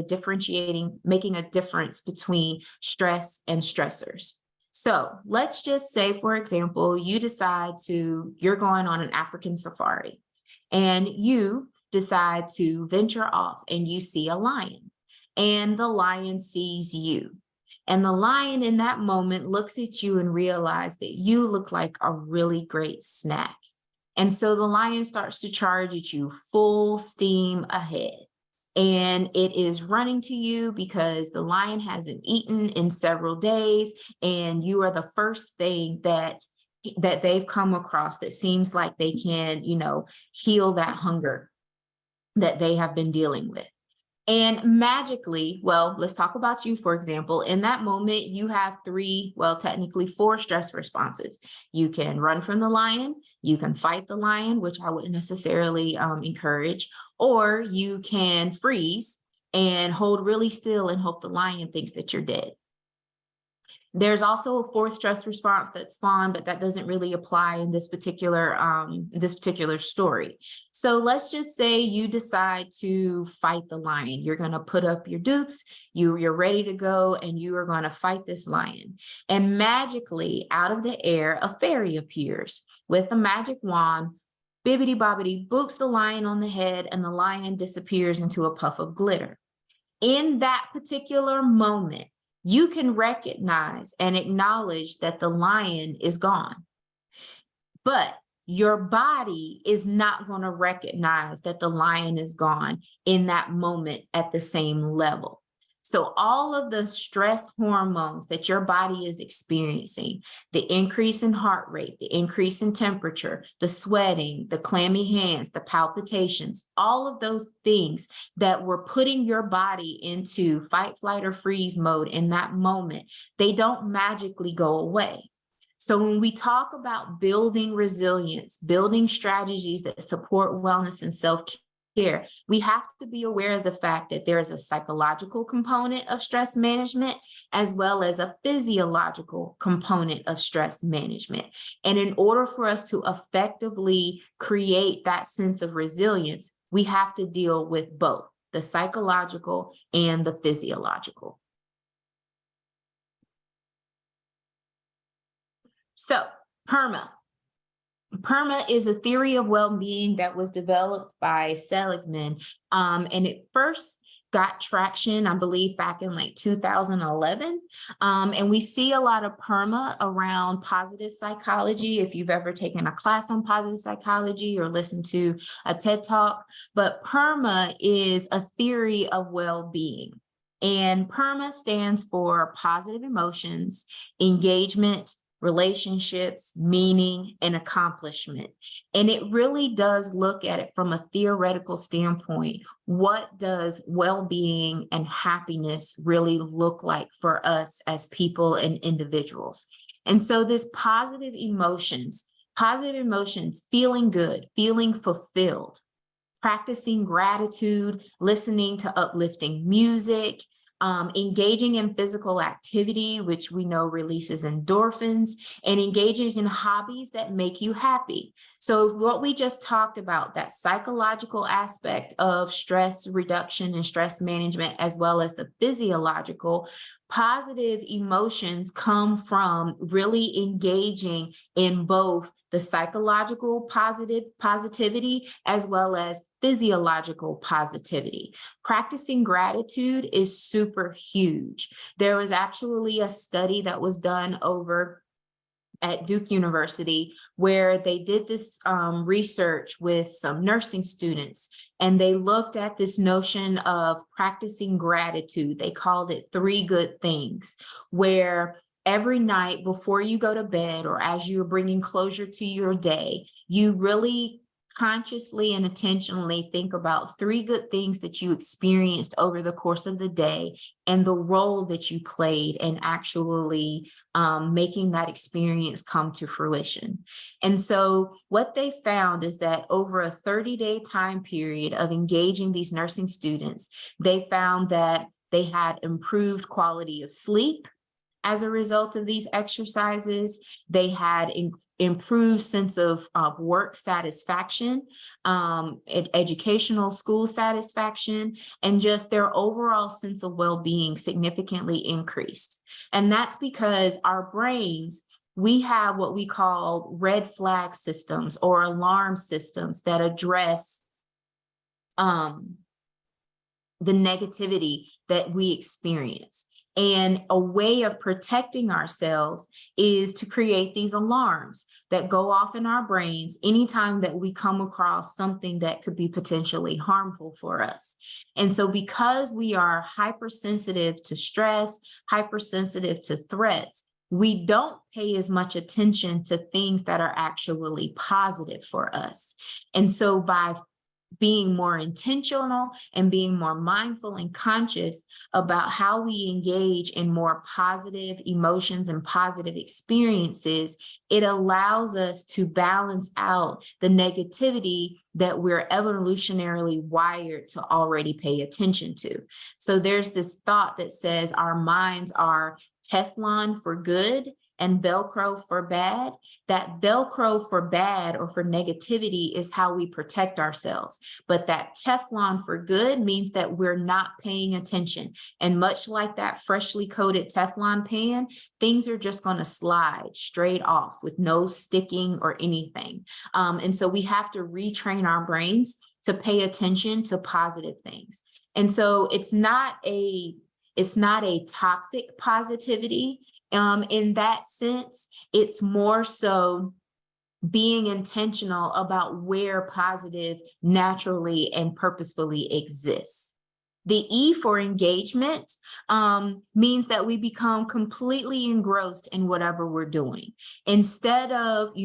making a difference between stress and stressors. So let's just say, for example, you're going on an African safari and you decide to venture off and you see a lion and the lion sees you. And the lion in that moment looks at you and realizes that you look like a really great snack. And so the lion starts to charge at you full steam ahead. And it is running to you because the lion hasn't eaten in several days. And you are the first thing that they've come across that seems like they can, heal that hunger that they have been dealing with. And magically, let's talk about you, for example. In that moment, you have technically 4 stress responses. You can run from the lion, you can fight the lion, which I wouldn't necessarily encourage, or you can freeze and hold really still and hope the lion thinks that you're dead. There's also a 4th stress response that's fun, but that doesn't really apply in this particular story. So let's just say you decide to fight the lion. You're going to put up your dukes, you're ready to go, and you are going to fight this lion. And magically, out of the air, a fairy appears with a magic wand, bibbity bobbity, boops the lion on the head, and the lion disappears into a puff of glitter. In that particular moment, you can recognize and acknowledge that the lion is gone. But your body is not going to recognize that the lion is gone in that moment at the same level. So all of the stress hormones that your body is experiencing, the increase in heart rate, the increase in temperature, the sweating, the clammy hands, the palpitations, all of those things that were putting your body into fight, flight, or freeze mode in that moment, they don't magically go away. So when we talk about building resilience, building strategies that support wellness and self-care, we have to be aware of the fact that there is a psychological component of stress management as well as a physiological component of stress management. And in order for us to effectively create that sense of resilience, we have to deal with both the psychological and the physiological. So PERMA. PERMA is a theory of well-being that was developed by Seligman, and it first got traction, I believe, back in like 2011. And we see a lot of PERMA around positive psychology, if you've ever taken a class on positive psychology or listened to a TED Talk. But PERMA is a theory of well-being. And PERMA stands for positive emotions, engagement, relationships, meaning, and accomplishment. And it really does look at it from a theoretical standpoint. What does well-being and happiness really look like for us as people and individuals? And so this positive emotions, feeling good, feeling fulfilled, practicing gratitude, listening to uplifting music, engaging in physical activity, which we know releases endorphins, and engaging in hobbies that make you happy. So what we just talked about, that psychological aspect of stress reduction and stress management, as well as the physiological, positive emotions come from really engaging in both the psychological positivity as well as physiological positivity. Practicing gratitude is super huge. There was actually a study that was done over at Duke University where they did this research with some nursing students, and they looked at this notion of practicing gratitude. They called it 3 good things, where every night before you go to bed or as you're bringing closure to your day, you really consciously and intentionally think about 3 good things that you experienced over the course of the day and the role that you played in actually making that experience come to fruition. And so what they found is that over a 30-day time period of engaging these nursing students, they found that they had improved quality of sleep. As a result of these exercises, they had improved sense of work satisfaction, educational school satisfaction, and just their overall sense of well-being significantly increased. And that's because our brains, we have what we call red flag systems or alarm systems that address the negativity that we experience. And a way of protecting ourselves is to create these alarms that go off in our brains anytime that we come across something that could be potentially harmful for us. And so because we are hypersensitive to stress, hypersensitive to threats, we don't pay as much attention to things that are actually positive for us. And so by being more intentional and being more mindful and conscious about how we engage in more positive emotions and positive experiences, it allows us to balance out the negativity that we're evolutionarily wired to already pay attention to. So there's this thought that says our minds are Teflon for good and Velcro for bad. That Velcro for bad or for negativity is how we protect ourselves. But that Teflon for good means that we're not paying attention. And much like that freshly coated Teflon pan, things are just going to slide straight off with no sticking or anything. And so we have to retrain our brains to pay attention to positive things. And so it's not a toxic positivity. In that sense, it's more so being intentional about where positive naturally and purposefully exists. The E for engagement means that we become completely engrossed in whatever we're doing. Instead of,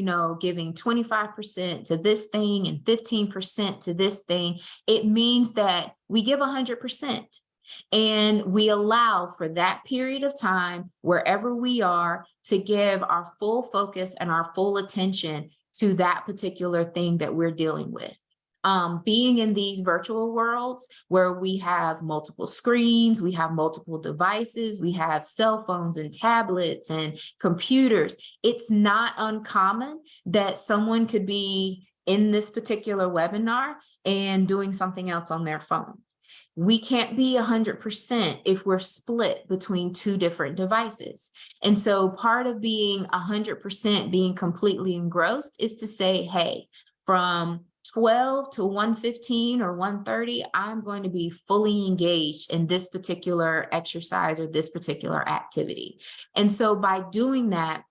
giving 25% to this thing and 15% to this thing, it means that we give 100%. And we allow for that period of time, wherever we are, to give our full focus and our full attention to that particular thing that we're dealing with. Being in these virtual worlds where we have multiple screens, we have multiple devices, we have cell phones and tablets and computers, it's not uncommon that someone could be in this particular webinar and doing something else on their phone. We can't be 100% if we're split between two different devices. And so part of being 100% being completely engrossed is to say, hey, from 12 to 1:15 or 1:30, I'm going to be fully engaged in this particular exercise or this particular activity. And so by doing that,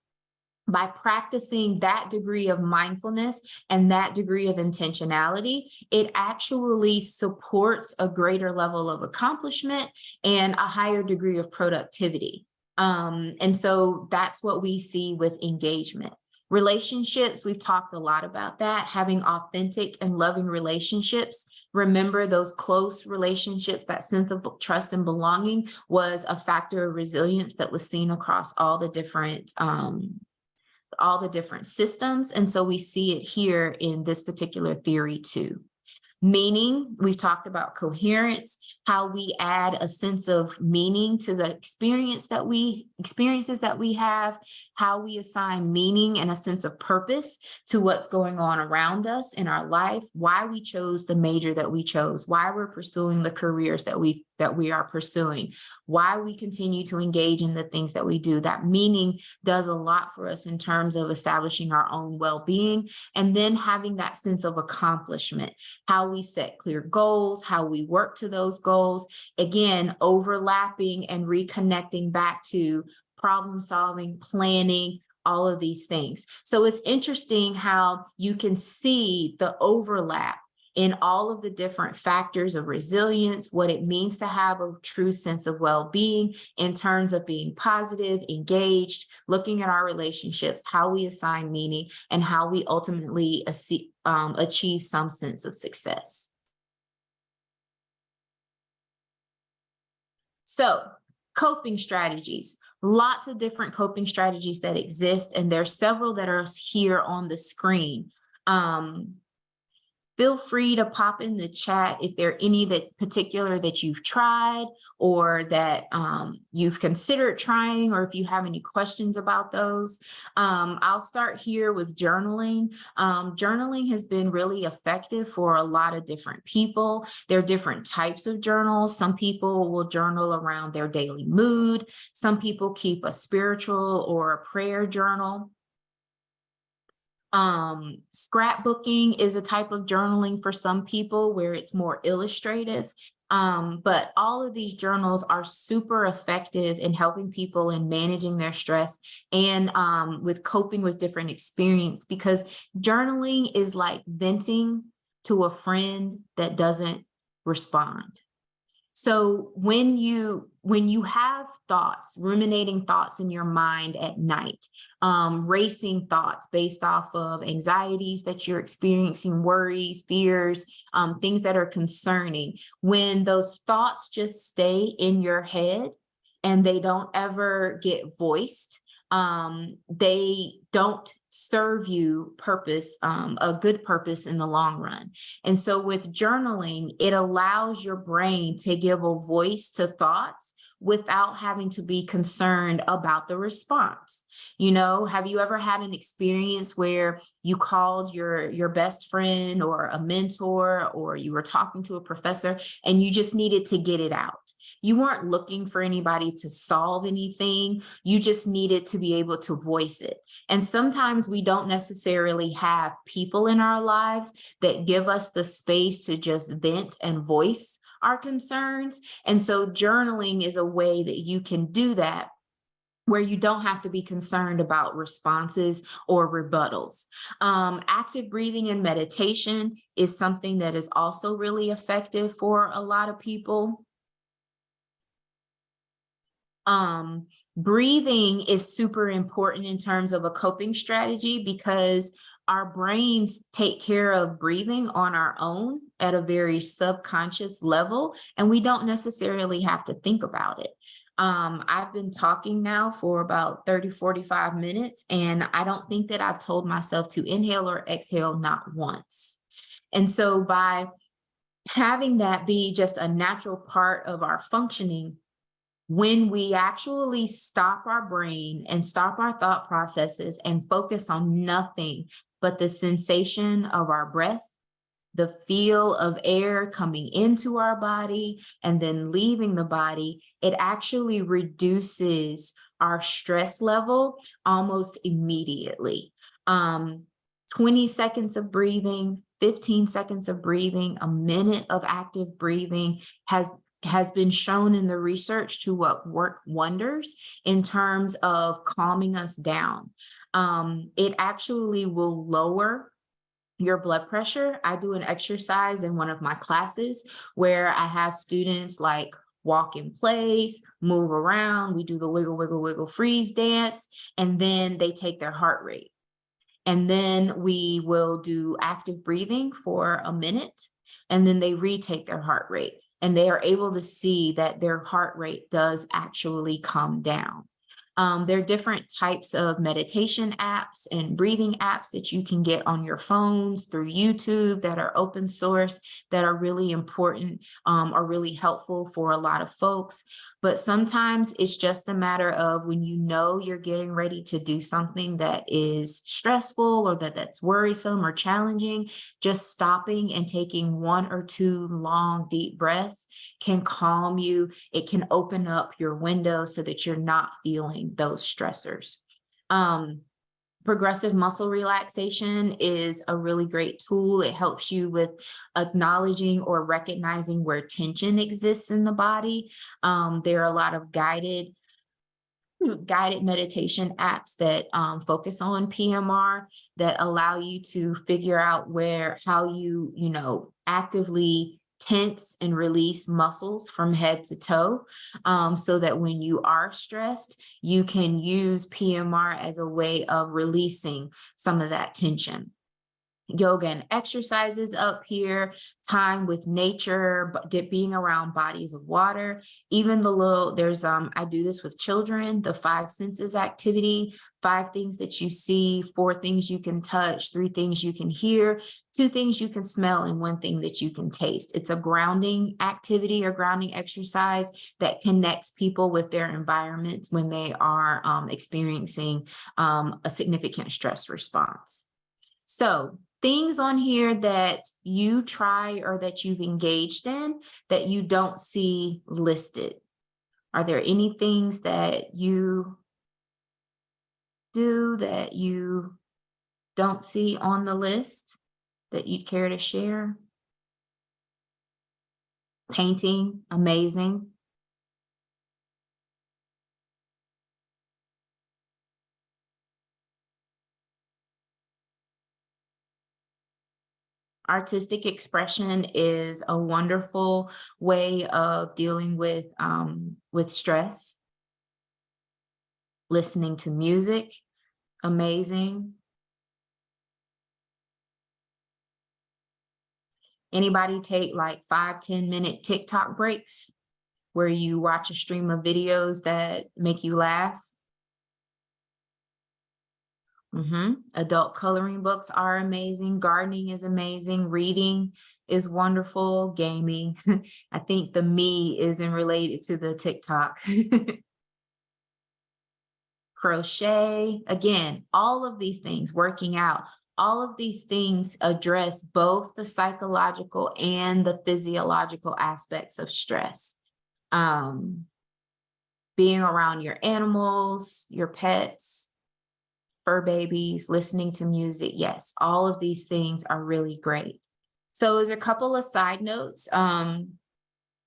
by practicing that degree of mindfulness and that degree of intentionality, it actually supports a greater level of accomplishment and a higher degree of productivity. And so that's what we see with engagement. Relationships, we've talked a lot about that, having authentic and loving relationships. Remember, those close relationships, that sense of trust and belonging was a factor of resilience that was seen across all the different systems. And so we see it here in this particular theory too. Meaning, we've talked about coherence, how we add a sense of meaning to the experiences that we have, how we assign meaning and a sense of purpose to what's going on around us in our life, why we chose the major that we chose, why we're pursuing the careers that we are pursuing, why we continue to engage in the things that we do. That meaning does a lot for us in terms of establishing our own well-being, and then having that sense of accomplishment, how we set clear goals, how we work to those goals, again, overlapping and reconnecting back to problem solving, planning, all of these things. So it's interesting how you can see the overlap in all of the different factors of resilience, what it means to have a true sense of well-being in terms of being positive, engaged, looking at our relationships, how we assign meaning, and how we ultimately achieve some sense of success. So, coping strategies. Lots of different coping strategies that exist, and there's several that are here on the screen. Feel free to pop in the chat if there are any that particular that you've tried or that you've considered trying, or if you have any questions about those. I'll start here with journaling. Journaling has been really effective for a lot of different people. There are different types of journals. Some people will journal around their daily mood. Some people keep a spiritual or a prayer journal. Scrapbooking is a type of journaling for some people where it's more illustrative. But all of these journals are super effective in helping people in managing their stress and with coping with different experience, because journaling is like venting to a friend that doesn't respond. So when you have thoughts, ruminating thoughts in your mind at night, racing thoughts based off of anxieties that you're experiencing, worries, fears, things that are concerning, when those thoughts just stay in your head and they don't ever get voiced, they don't serve you a good purpose in the long run. And so with journaling, it allows your brain to give a voice to thoughts without having to be concerned about the response. Have you ever had an experience where you called your best friend or a mentor, or you were talking to a professor and you just needed to get it out? You weren't looking for anybody to solve anything. You just needed to be able to voice it. And sometimes we don't necessarily have people in our lives that give us the space to just vent and voice our concerns. And so journaling is a way that you can do that, where you don't have to be concerned about responses or rebuttals. Active breathing and meditation is something that is also really effective for a lot of people. Breathing is super important in terms of a coping strategy because our brains take care of breathing on our own at a very subconscious level, and we don't necessarily have to think about it. I've been talking now for about 30, 45 minutes, and I don't think that I've told myself to inhale or exhale not once. And so by having that be just a natural part of our functioning, when we actually stop our brain and stop our thought processes and focus on nothing but the sensation of our breath, the feel of air coming into our body and then leaving the body, it actually reduces our stress level almost immediately. 20 seconds of breathing, 15 seconds of breathing, a minute of active breathing has been shown in the research to work wonders in terms of calming us down. It actually will lower your blood pressure. I do an exercise in one of my classes where I have students like walk in place, move around. We do the wiggle, wiggle, wiggle, freeze dance, and then they take their heart rate. And then we will do active breathing for a minute, and then they retake their heart rate. And they are able to see that their heart rate does actually come down. There are different types of meditation apps and breathing apps that you can get on your phones through YouTube that are open source, that are really important, are really helpful for a lot of folks. But sometimes it's just a matter of when you know you're getting ready to do something that is stressful or that's worrisome or challenging, just stopping and taking 1 or 2 long, deep breaths can calm you. It can open up your window so that you're not feeling those stressors. Progressive muscle relaxation is a really great tool. It helps you with acknowledging or recognizing where tension exists in the body. There are a lot of guided meditation apps that focus on PMR that allow you to figure out how you actively tense and release muscles from head to toe, so that when you are stressed, you can use PMR as a way of releasing some of that tension. Yoga and exercises up here, time with nature, being around bodies of water, even I do this with children, the 5 senses activity, 5 things that you see, 4 things you can touch, 3 things you can hear, 2 things you can smell, and 1 thing that you can taste. It's a grounding activity or grounding exercise that connects people with their environments when they are experiencing a significant stress response. So things on here that you try or that you've engaged in that you don't see listed. Are there any things that you do that you don't see on the list that you'd care to share? Painting, amazing. Artistic expression is a wonderful way of dealing with stress. Listening to music, amazing. Anybody take like 5-10 minute TikTok breaks where you watch a stream of videos that make you laugh? Adult coloring books are amazing. Gardening is amazing. Reading is wonderful. Gaming. I think the me isn't related to the TikTok. Crochet. Again, all of these things, working out, all of these things address both the psychological and the physiological aspects of stress. Being around your animals, your pets, fur babies, listening to music. Yes, all of these things are really great. So as a couple of side notes,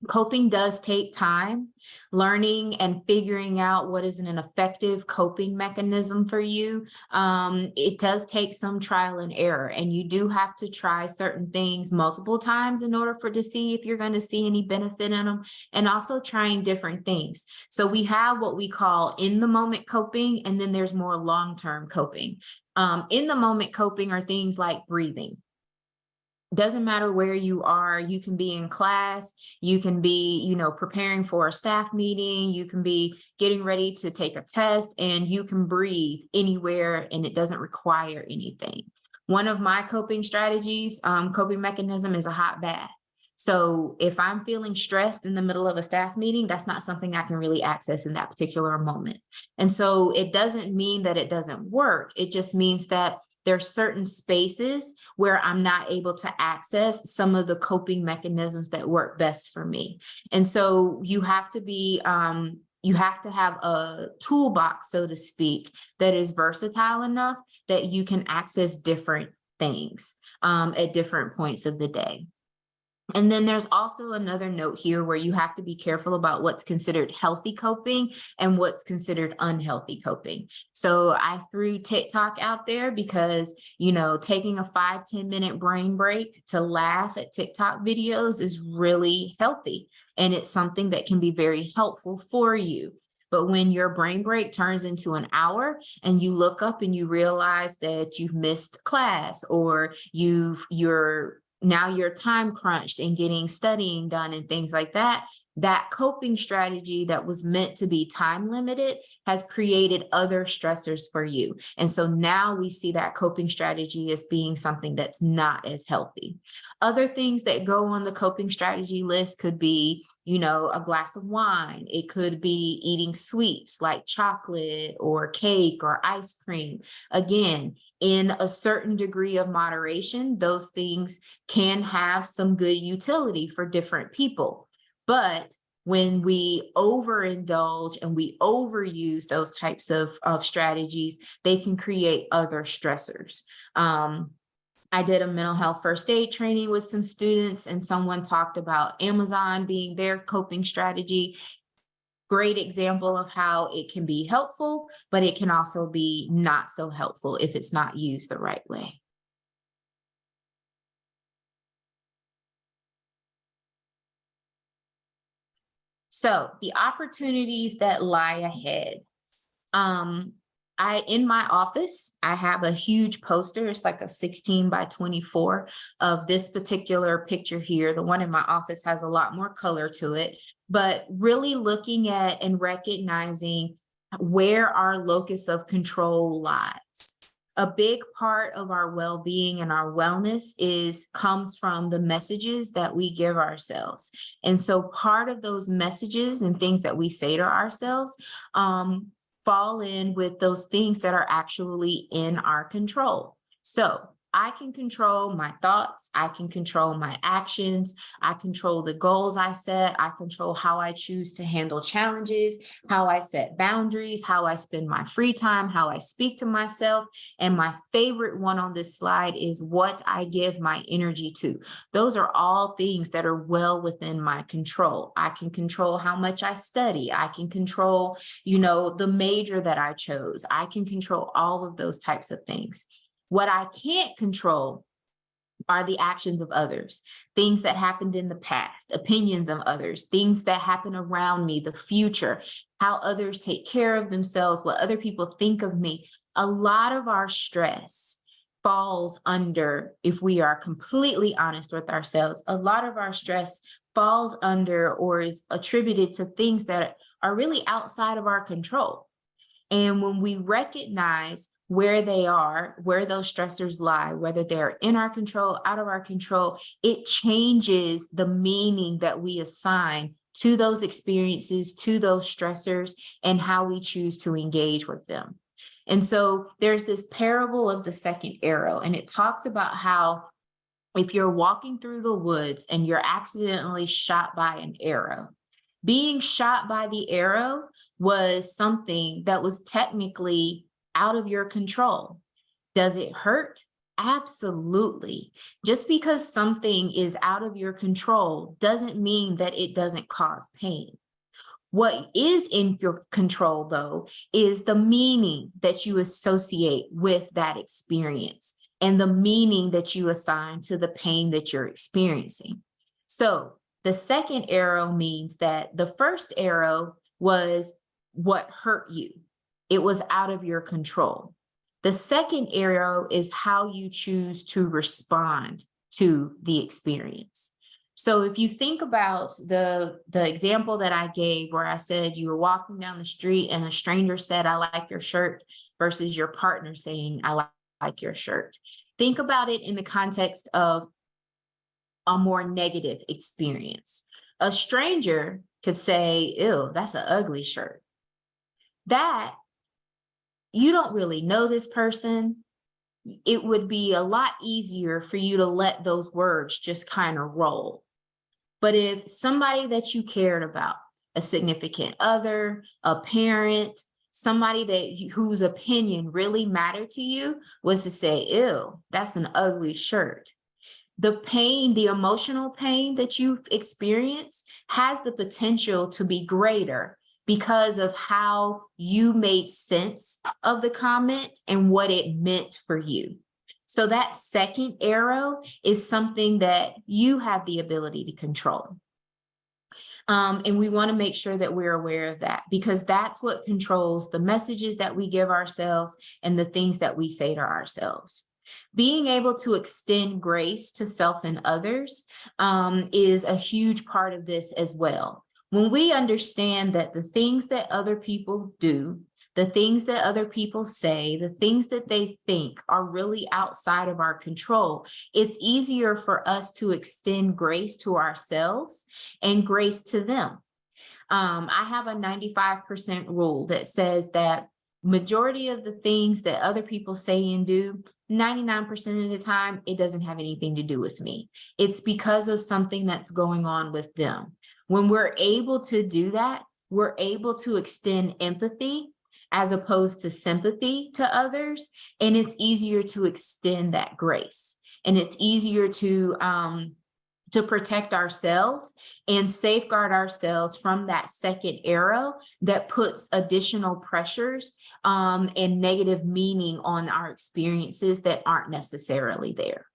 Coping does take time. Learning and figuring out what is an effective coping mechanism for you. It does take some trial and error, and you do have to try certain things multiple times in order to see if you're going to see any benefit in them, and also trying different things. So we have what we call in the moment coping, and then there's more long-term coping. In the moment coping are things like breathing. Doesn't matter where you are. You can be in class, you can be, preparing for a staff meeting, you can be getting ready to take a test, and you can breathe anywhere and it doesn't require anything. One of my coping strategies, coping mechanism, is a hot bath. So if I'm feeling stressed in the middle of a staff meeting, that's not something I can really access in that particular moment. And so it doesn't mean that it doesn't work. It just means that there's certain spaces where I'm not able to access some of the coping mechanisms that work best for me. And so you have to have a toolbox, so to speak, that is versatile enough that you can access different things at different points of the day. And then there's also another note here where you have to be careful about what's considered healthy coping and what's considered unhealthy coping. So I threw TikTok out there because, taking a 5-10 minute brain break to laugh at TikTok videos is really healthy. And it's something that can be very helpful for you. But when your brain break turns into an hour and you look up and you realize that you've missed class, or now you're time crunched and getting studying done and things like that, that coping strategy that was meant to be time limited has created other stressors for you. And so now we see that coping strategy as being something that's not as healthy. Other things that go on the coping strategy list could be, a glass of wine. It could be eating sweets like chocolate or cake or ice cream. Again, in a certain degree of moderation, those things can have some good utility for different people. But when we overindulge and we overuse those types of strategies, they can create other stressors. I did a mental health first aid training with some students, and someone talked about Amazon being their coping strategy. Great example of how it can be helpful, but it can also be not so helpful if it's not used the right way. So the opportunities that lie ahead. In my office, I have a huge poster. It's like a 16 by 24 of this particular picture here. The one in my office has a lot more color to it, but really looking at and recognizing where our locus of control lies. A big part of our well-being and our wellness comes from the messages that we give ourselves. And so part of those messages and things that we say to ourselves fall in with those things that are actually in our control. So I can control my thoughts, I can control my actions, I control the goals I set, I control how I choose to handle challenges, how I set boundaries, how I spend my free time, how I speak to myself. And my favorite one on this slide is what I give my energy to. Those are all things that are well within my control. I can control how much I study. I can control, the major that I chose. I can control all of those types of things. What I can't control are the actions of others, things that happened in the past, opinions of others, things that happen around me, the future, how others take care of themselves, what other people think of me. A lot of our stress falls under, if we are completely honest with ourselves, a lot of our stress falls under or is attributed to things that are really outside of our control. And when we recognize where they are, where those stressors lie, whether they're in our control, out of our control, it changes the meaning that we assign to those experiences, to those stressors, and how we choose to engage with them. And so there's this parable of the second arrow, and it talks about how if you're walking through the woods and you're accidentally shot by an arrow, being shot by the arrow was something that was technically out of your control. Does it hurt? Absolutely. Just because something is out of your control doesn't mean that it doesn't cause pain. What is in your control, though, is the meaning that you associate with that experience and the meaning that you assign to the pain that you're experiencing. So the second arrow means that the first arrow was what hurt you, it was out of your control. The second arrow is how you choose to respond to the experience. So if you think about the example that I gave where I said you were walking down the street and a stranger said, "I like your shirt," versus your partner saying, "I like your shirt." Think about it in the context of a more negative experience. A stranger could say, "Ew, that's an ugly shirt." That you don't really know this person. It would be a lot easier for you to let those words just kind of roll. But if somebody that you cared about, a significant other, a parent, somebody whose opinion really mattered to you was to say, "Ew, that's an ugly shirt." The pain, the emotional pain that you've experienced has the potential to be greater because of how you made sense of the comment and what it meant for you. So that second arrow is something that you have the ability to control. And we want to make sure that we're aware of that because that's what controls the messages that we give ourselves and the things that we say to ourselves. Being able to extend grace to self and others is a huge part of this as well. When we understand that the things that other people do, the things that other people say, the things that they think are really outside of our control, it's easier for us to extend grace to ourselves and grace to them. I have a 95% rule that says that majority of the things that other people say and do, 99% of the time, it doesn't have anything to do with me. It's because of something that's going on with them. When we're able to do that, we're able to extend empathy as opposed to sympathy to others, and it's easier to extend that grace. And it's easier to protect ourselves and safeguard ourselves from that second arrow that puts additional pressures and negative meaning on our experiences that aren't necessarily there.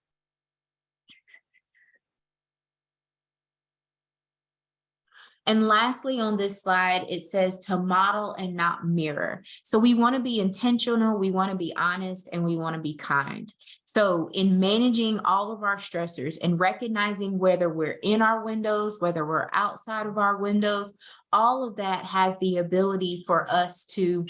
And lastly, on this slide, it says to model and not mirror. So we want to be intentional, we want to be honest, and we want to be kind. So in managing all of our stressors and recognizing whether we're in our windows, whether we're outside of our windows, all of that has the ability for us to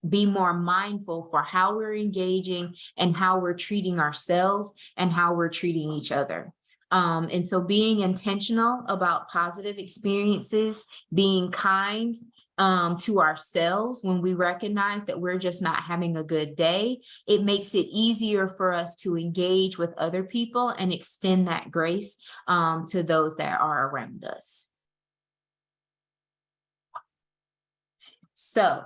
be more mindful for how we're engaging and how we're treating ourselves and how we're treating each other. And so being intentional about positive experiences, being kind to ourselves when we recognize that we're just not having a good day, it makes it easier for us to engage with other people and extend that grace to those that are around us. So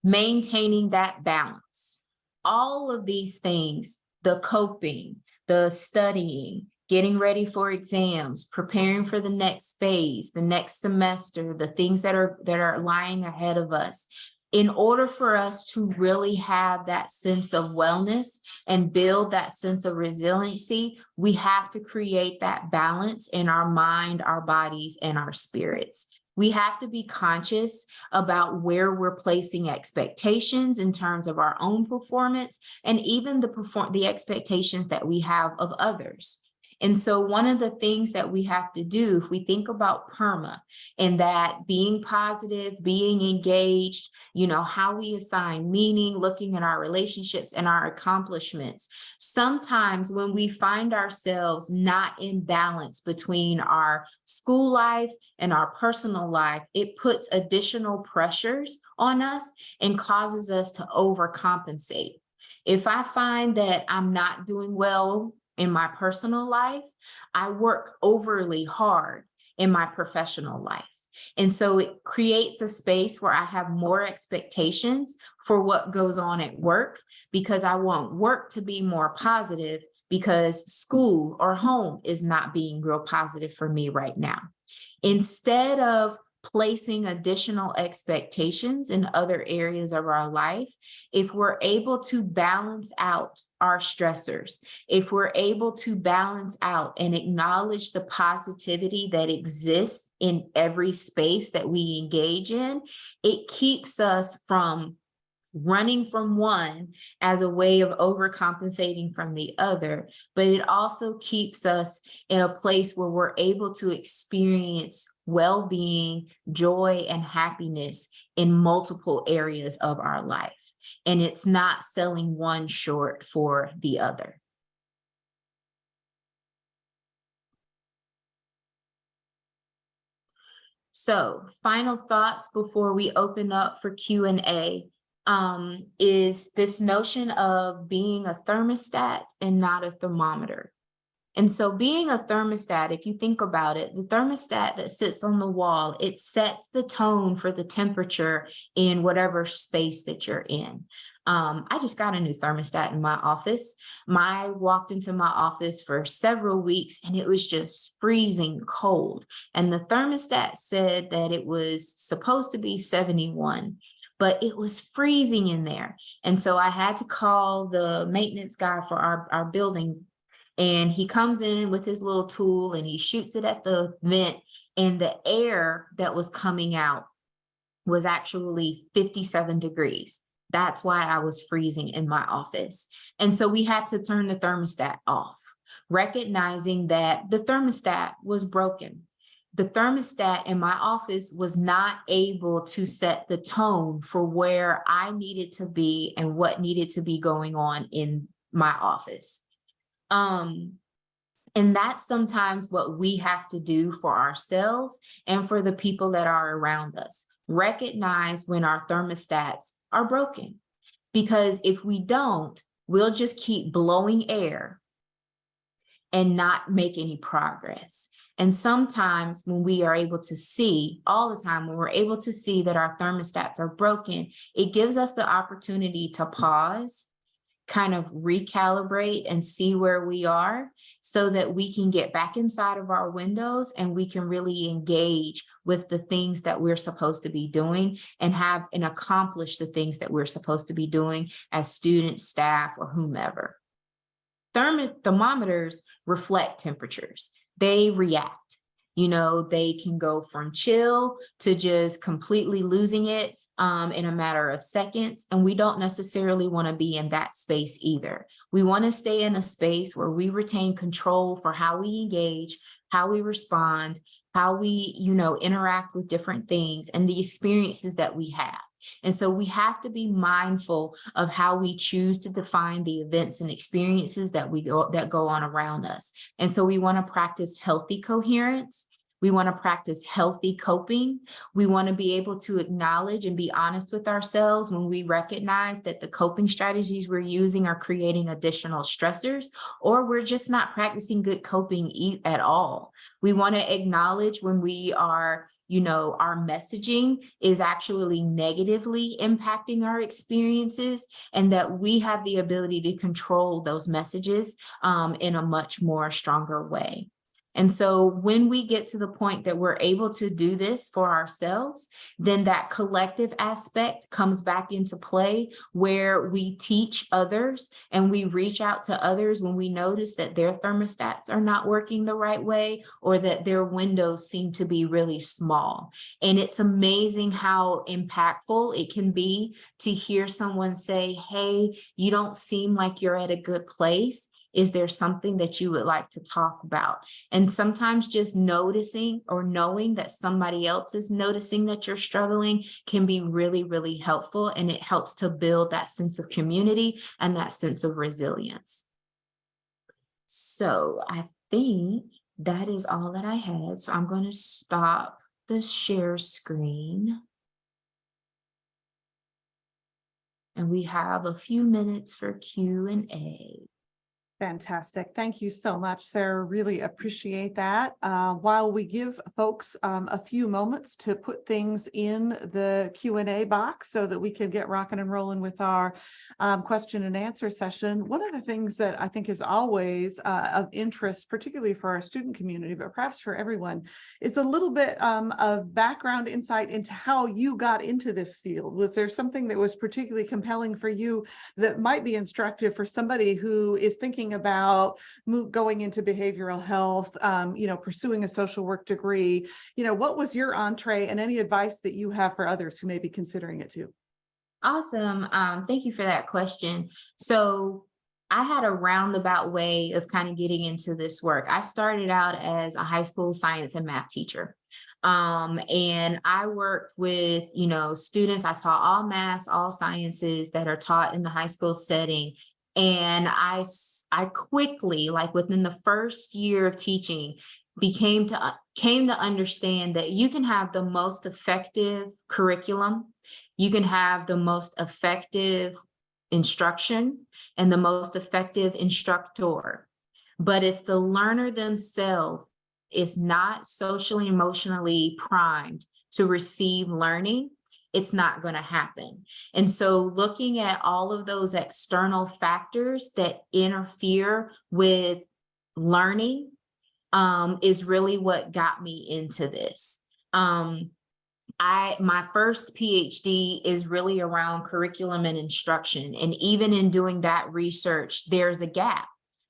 maintaining that balance, all of these things, the coping, the studying, getting ready for exams, preparing for the next phase, the next semester, the things that are lying ahead of us. In order for us to really have that sense of wellness and build that sense of resiliency, we have to create that balance in our mind, our bodies, and our spirits. We have to be conscious about where we're placing expectations in terms of our own performance and even the expectations that we have of others. And so one of the things that we have to do, if we think about PERMA and that being positive, being engaged, how we assign meaning, looking at our relationships and our accomplishments, sometimes when we find ourselves not in balance between our school life and our personal life, it puts additional pressures on us and causes us to overcompensate. If I find that I'm not doing well in my personal life, I work overly hard in my professional life. And so it creates a space where I have more expectations for what goes on at work, because I want work to be more positive because school or home is not being real positive for me right now. Instead of placing additional expectations in other areas of our life, if we're able to balance out our stressors, if we're able to balance out and acknowledge the positivity that exists in every space that we engage in, it keeps us from running from one as a way of overcompensating from the other, but it also keeps us in a place where we're able to experience well-being, joy, and happiness in multiple areas of our life. And it's not selling one short for the other. So, final thoughts before we open up for Q&A. Is this notion of being a thermostat and not a thermometer. And so being a thermostat, if you think about it, the thermostat that sits on the wall, it sets the tone for the temperature in whatever space that you're in. I just got a new thermostat in my office. I walked into my office for several weeks and it was just freezing cold. And the thermostat said that it was supposed to be 71. But it was freezing in there. And so I had to call the maintenance guy for our building. And he comes in with his little tool and he shoots it at the vent. And the air that was coming out was actually 57 degrees. That's why I was freezing in my office. And so we had to turn the thermostat off, recognizing that the thermostat was broken. The thermostat in my office was not able to set the tone for where I needed to be and what needed to be going on in my office. And that's sometimes what we have to do for ourselves and for the people that are around us. Recognize when our thermostats are broken, because if we don't, we'll just keep blowing air and not make any progress. And sometimes when we are able to see, all the time, when we're able to see that our thermostats are broken, it gives us the opportunity to pause, kind of recalibrate and see where we are so that we can get back inside of our windows and we can really engage with the things that we're supposed to be doing and have and accomplish the things that we're supposed to be doing as students, staff, or whomever. Thermometers reflect temperatures. They react. They can go from chill to just completely losing it in a matter of seconds. And we don't necessarily want to be in that space either. We want to stay in a space where we retain control for how we engage, how we respond, how we, interact with different things and the experiences that we have. And so we have to be mindful of how we choose to define the events and experiences that go on around us. And so we want to practice healthy coherence. We want to practice healthy coping. We want to be able to acknowledge and be honest with ourselves when we recognize that the coping strategies we're using are creating additional stressors, or we're just not practicing good coping at all. We want to acknowledge when we are, our messaging is actually negatively impacting our experiences, and that we have the ability to control those messages in a much more stronger way. And so when we get to the point that we're able to do this for ourselves, then that collective aspect comes back into play, where we teach others and we reach out to others when we notice that their thermostats are not working the right way, or that their windows seem to be really small. And it's amazing how impactful it can be to hear someone say, "Hey, you don't seem like you're at a good place. Is there something that you would like to talk about?" And sometimes just noticing or knowing that somebody else is noticing that you're struggling can be really, really helpful. And it helps to build that sense of community and that sense of resilience. So I think that is all that I had. So I'm going to stop the share screen. And we have a few minutes for Q&A. Fantastic. Thank you so much, Sarah. Really appreciate that. While we give folks a few moments to put things in the Q&A box so that we can get rocking and rolling with our question and answer session, one of the things that I think is always of interest, particularly for our student community, but perhaps for everyone, is a little bit of background insight into how you got into this field. Was there something that was particularly compelling for you that might be instructive for somebody who is thinking about going into behavioral health, pursuing a social work degree? What was your entree, and any advice that you have for others who may be considering it too? Awesome. Thank you for that question. So I had a roundabout way of kind of getting into this work. I started out as a high school science and math teacher. And I worked with, students. I taught all math, all sciences that are taught in the high school setting. And I quickly, like within the first year of teaching, came to understand that you can have the most effective curriculum, you can have the most effective instruction and the most effective instructor. But if the learner themselves is not socially, emotionally primed to receive learning, it's not going to happen. And so looking at all of those external factors that interfere with learning is really what got me into this. My first PhD is really around curriculum and instruction. And even in doing that research, there's a gap.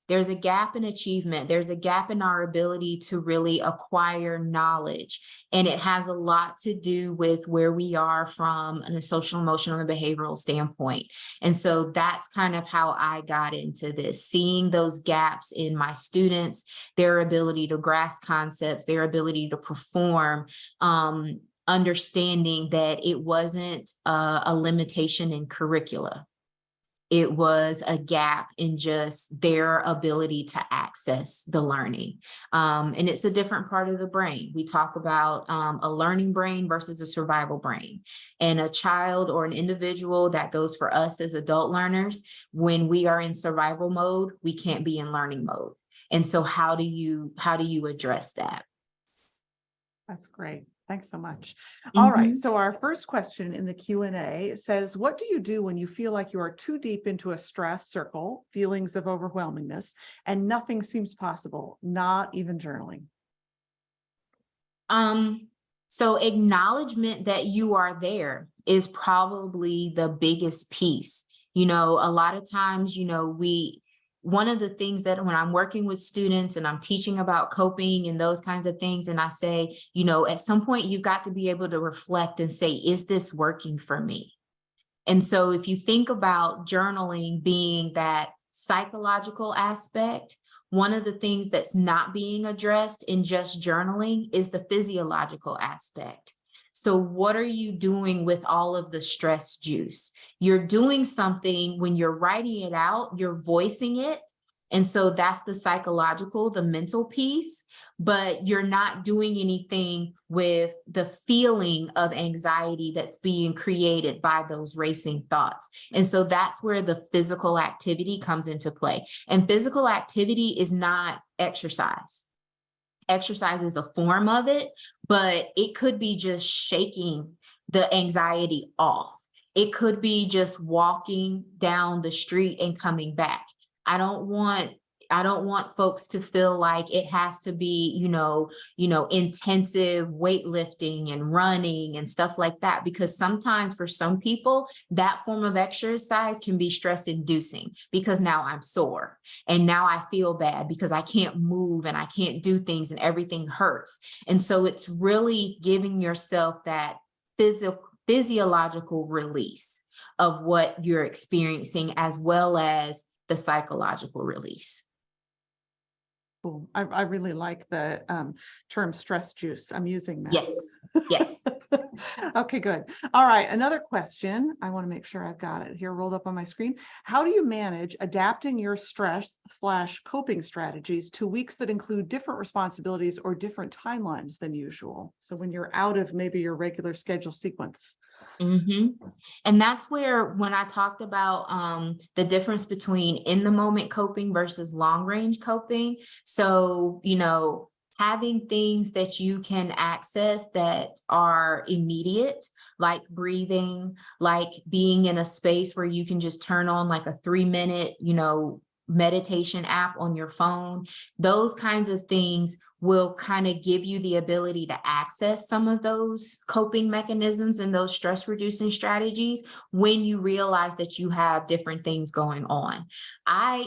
There's a gap in achievement. There's a gap in our ability to really acquire knowledge. And it has a lot to do with where we are from a social, emotional, and behavioral standpoint. And so that's kind of how I got into this, seeing those gaps in my students, their ability to grasp concepts, their ability to perform, understanding that it wasn't a limitation in curricula. It was a gap in just their ability to access the learning. And it's a different part of the brain. We talk about a learning brain versus a survival brain. And a child or an individual, that goes for us as adult learners, when we are in survival mode, we can't be in learning mode. And so how do you address that? That's great. Thanks so much. All right. So our first question in the Q&A says, what do you do when you feel like you are too deep into a stress circle, feelings of overwhelmingness, and nothing seems possible, not even journaling? So acknowledgement that you are there is probably the biggest piece. A lot of times, one of the things that when I'm working with students and I'm teaching about coping and those kinds of things, and I say, at some point you've got to be able to reflect and say, is this working for me? And so if you think about journaling being that psychological aspect, one of the things that's not being addressed in just journaling is the physiological aspect. So what are you doing with all of the stress juice? You're doing something when you're writing it out, you're voicing it. And so that's the psychological, the mental piece, but you're not doing anything with the feeling of anxiety that's being created by those racing thoughts. And so that's where the physical activity comes into play. And physical activity is not exercise. Exercise is a form of it, but it could be just shaking the anxiety off. It could be just walking down the street and coming back. I don't want folks to feel like it has to be, intensive weightlifting and running and stuff like that, because sometimes for some people, that form of exercise can be stress inducing, because now I'm sore and now I feel bad because I can't move and I can't do things and everything hurts. And so it's really giving yourself that physiological release of what you're experiencing, as well as the psychological release. Cool. I really like the term stress juice. I'm using that. Yes. Okay, good. All right. Another question. I want to make sure I've got it here rolled up on my screen. How do you manage adapting your stress slash coping strategies to weeks that include different responsibilities or different timelines than usual? So when you're out of maybe your regular schedule sequence. hmm And that's where when I talked about the difference between in the moment coping versus long range coping. So, having things that you can access that are immediate, like breathing, like being in a space where you can just turn on like a 3 minute, meditation app on your phone. Those kinds of things will kind of give you the ability to access some of those coping mechanisms and those stress reducing strategies when you realize that you have different things going on. I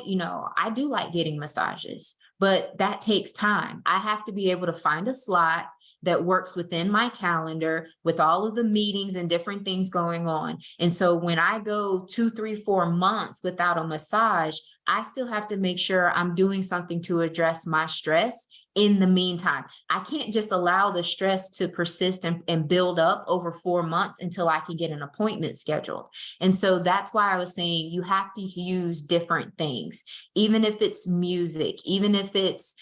do like getting massages, but that takes time. I have to be able to find a slot that works within my calendar with all of the meetings and different things going on. And so when I go 2, 3, 4 months without a massage, I still have to make sure I'm doing something to address my stress in the meantime. I can't just allow the stress to persist and build up over 4 months until I can get an appointment scheduled. And so that's why I was saying you have to use different things, even if it's music, even if it's,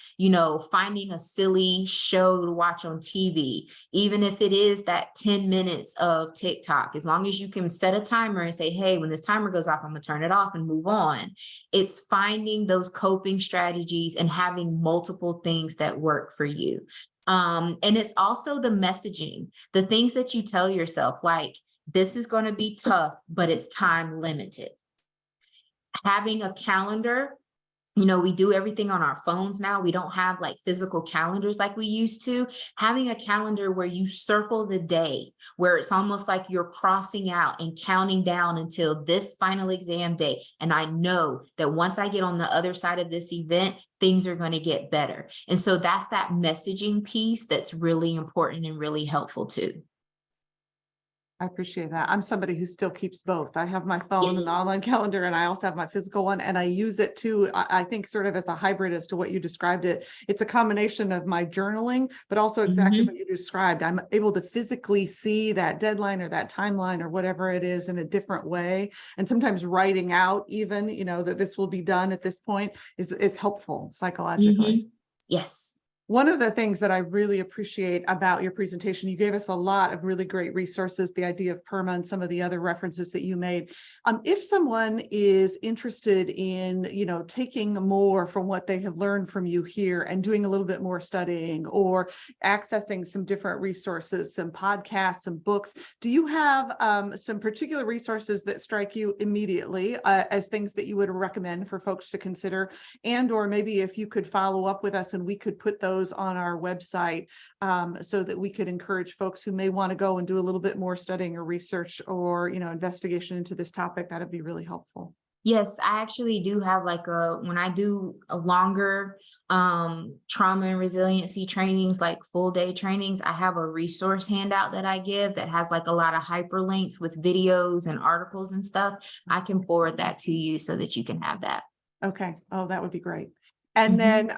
finding a silly show to watch on TV, even if it is that 10 minutes of TikTok, as long as you can set a timer and say, hey, when this timer goes off, I'm going to turn it off and move on. It's finding those coping strategies and having multiple things that work for you. And it's also the messaging, the things that you tell yourself, like, this is going to be tough, but it's time limited. Having a calendar, we do everything on our phones now. We don't have like physical calendars like we used to. Having a calendar where you circle the day, where it's almost like you're crossing out and counting down until this final exam day. And I know that once I get on the other side of this event, things are going to get better. And so that's that messaging piece that's really important and really helpful too. I appreciate that. I'm somebody who still keeps both. I have my phone and the Yes. online calendar, and I also have my physical one, and I use it too. I think sort of as a hybrid as to what you described it. It's a combination of my journaling, but also exactly what you described. I'm able to physically see that deadline or that timeline or whatever it is in a different way. And sometimes writing out even, that this will be done at this point is helpful psychologically. Yes. One of the things that I really appreciate about your presentation, you gave us a lot of really great resources, the idea of PERMA and some of the other references that you made. If someone is interested in, taking more from what they have learned from you here and doing a little bit more studying or accessing some different resources, some podcasts, some books, do you have some particular resources that strike you immediately as things that you would recommend for folks to consider? And or maybe if you could follow up with us and we could put those on our website so that we could encourage folks who may want to go and do a little bit more studying or research or investigation into this topic. That'd be really helpful. Yes, I actually do have when I do a longer trauma and resiliency trainings, like full day trainings, I have a resource handout that I give that has like a lot of hyperlinks with videos and articles and stuff. I can forward that to you so that you can have that. Okay. Oh, that would be great. And then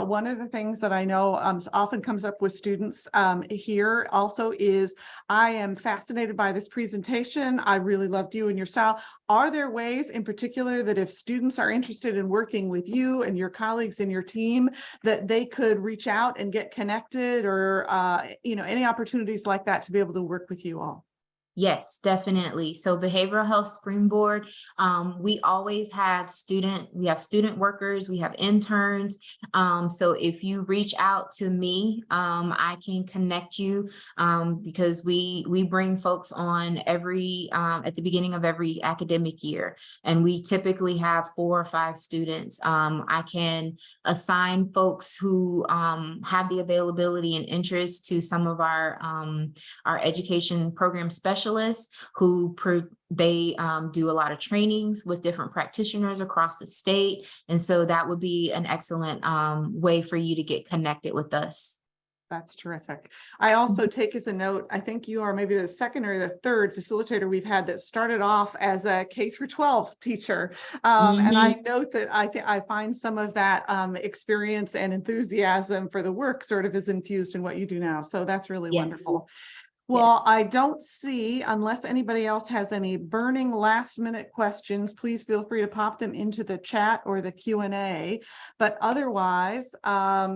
one of the things that I know often comes up with students here also is, I am fascinated by this presentation. I really loved you and your style. Are there ways in particular that if students are interested in working with you and your colleagues in your team, that they could reach out and get connected or, any opportunities like that to be able to work with you all? Yes, definitely. So Behavioral Health Springboard, we always have we have student workers, we have interns. So if you reach out to me, I can connect you because we bring folks on at the beginning of every academic year, and we typically have 4 or 5 students. I can assign folks who have the availability and interest to some of our education program specialists who do a lot of trainings with different practitioners across the state. And so that would be an excellent way for you to get connected with us. That's terrific. I also take as a note, I think you are maybe the second or the third facilitator we've had that started off as a K through 12 teacher. And I note that I find some of that experience and enthusiasm for the work sort of is infused in what you do now. So that's really Yes. wonderful. Well, Yes. I don't see, unless anybody else has any burning last minute questions, please feel free to pop them into the chat or the Q&A. But otherwise,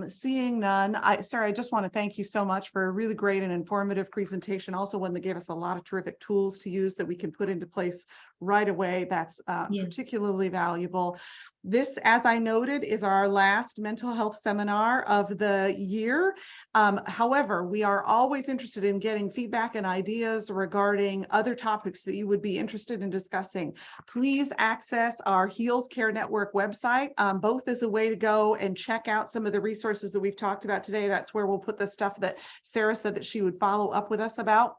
seeing none, Sarah, I just want to thank you so much for a really great and informative presentation. Also one that gave us a lot of terrific tools to use that we can put into place right away. That's Yes. particularly valuable. This, as I noted, is our last mental health seminar of the year. However, we are always interested in getting feedback and ideas regarding other topics that you would be interested in discussing. Please access our Heals Care Network website, both as a way to go and check out some of the resources that we've talked about today. That's where we'll put the stuff that Sarah said that she would follow up with us about.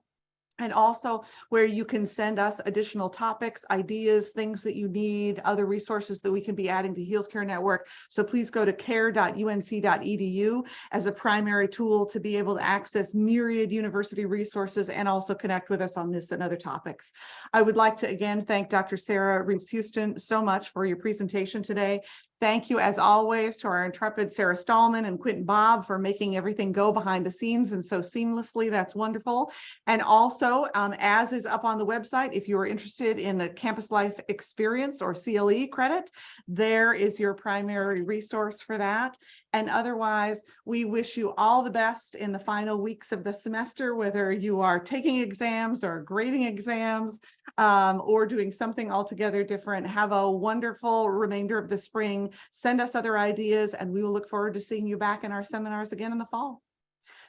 And also where you can send us additional topics, ideas, things that you need, other resources that we can be adding to Heals Care Network. So please go to care.unc.edu as a primary tool to be able to access myriad university resources and also connect with us on this and other topics. I would like to again thank Dr. Sarah Reives-Houston so much for your presentation today. Thank you, as always, to our intrepid Sarah Stallman and Quentin Bob for making everything go behind the scenes and so seamlessly. That's wonderful. And also, as is up on the website, if you are interested in a campus life experience or CLE credit, there is your primary resource for that. And otherwise, we wish you all the best in the final weeks of the semester, whether you are taking exams or grading exams, or doing something altogether different. Have a wonderful remainder of the spring. Send us other ideas, and we will look forward to seeing you back in our seminars again in the fall.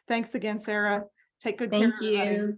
Thanks again, Sarah. Take good care, Thank everybody. you.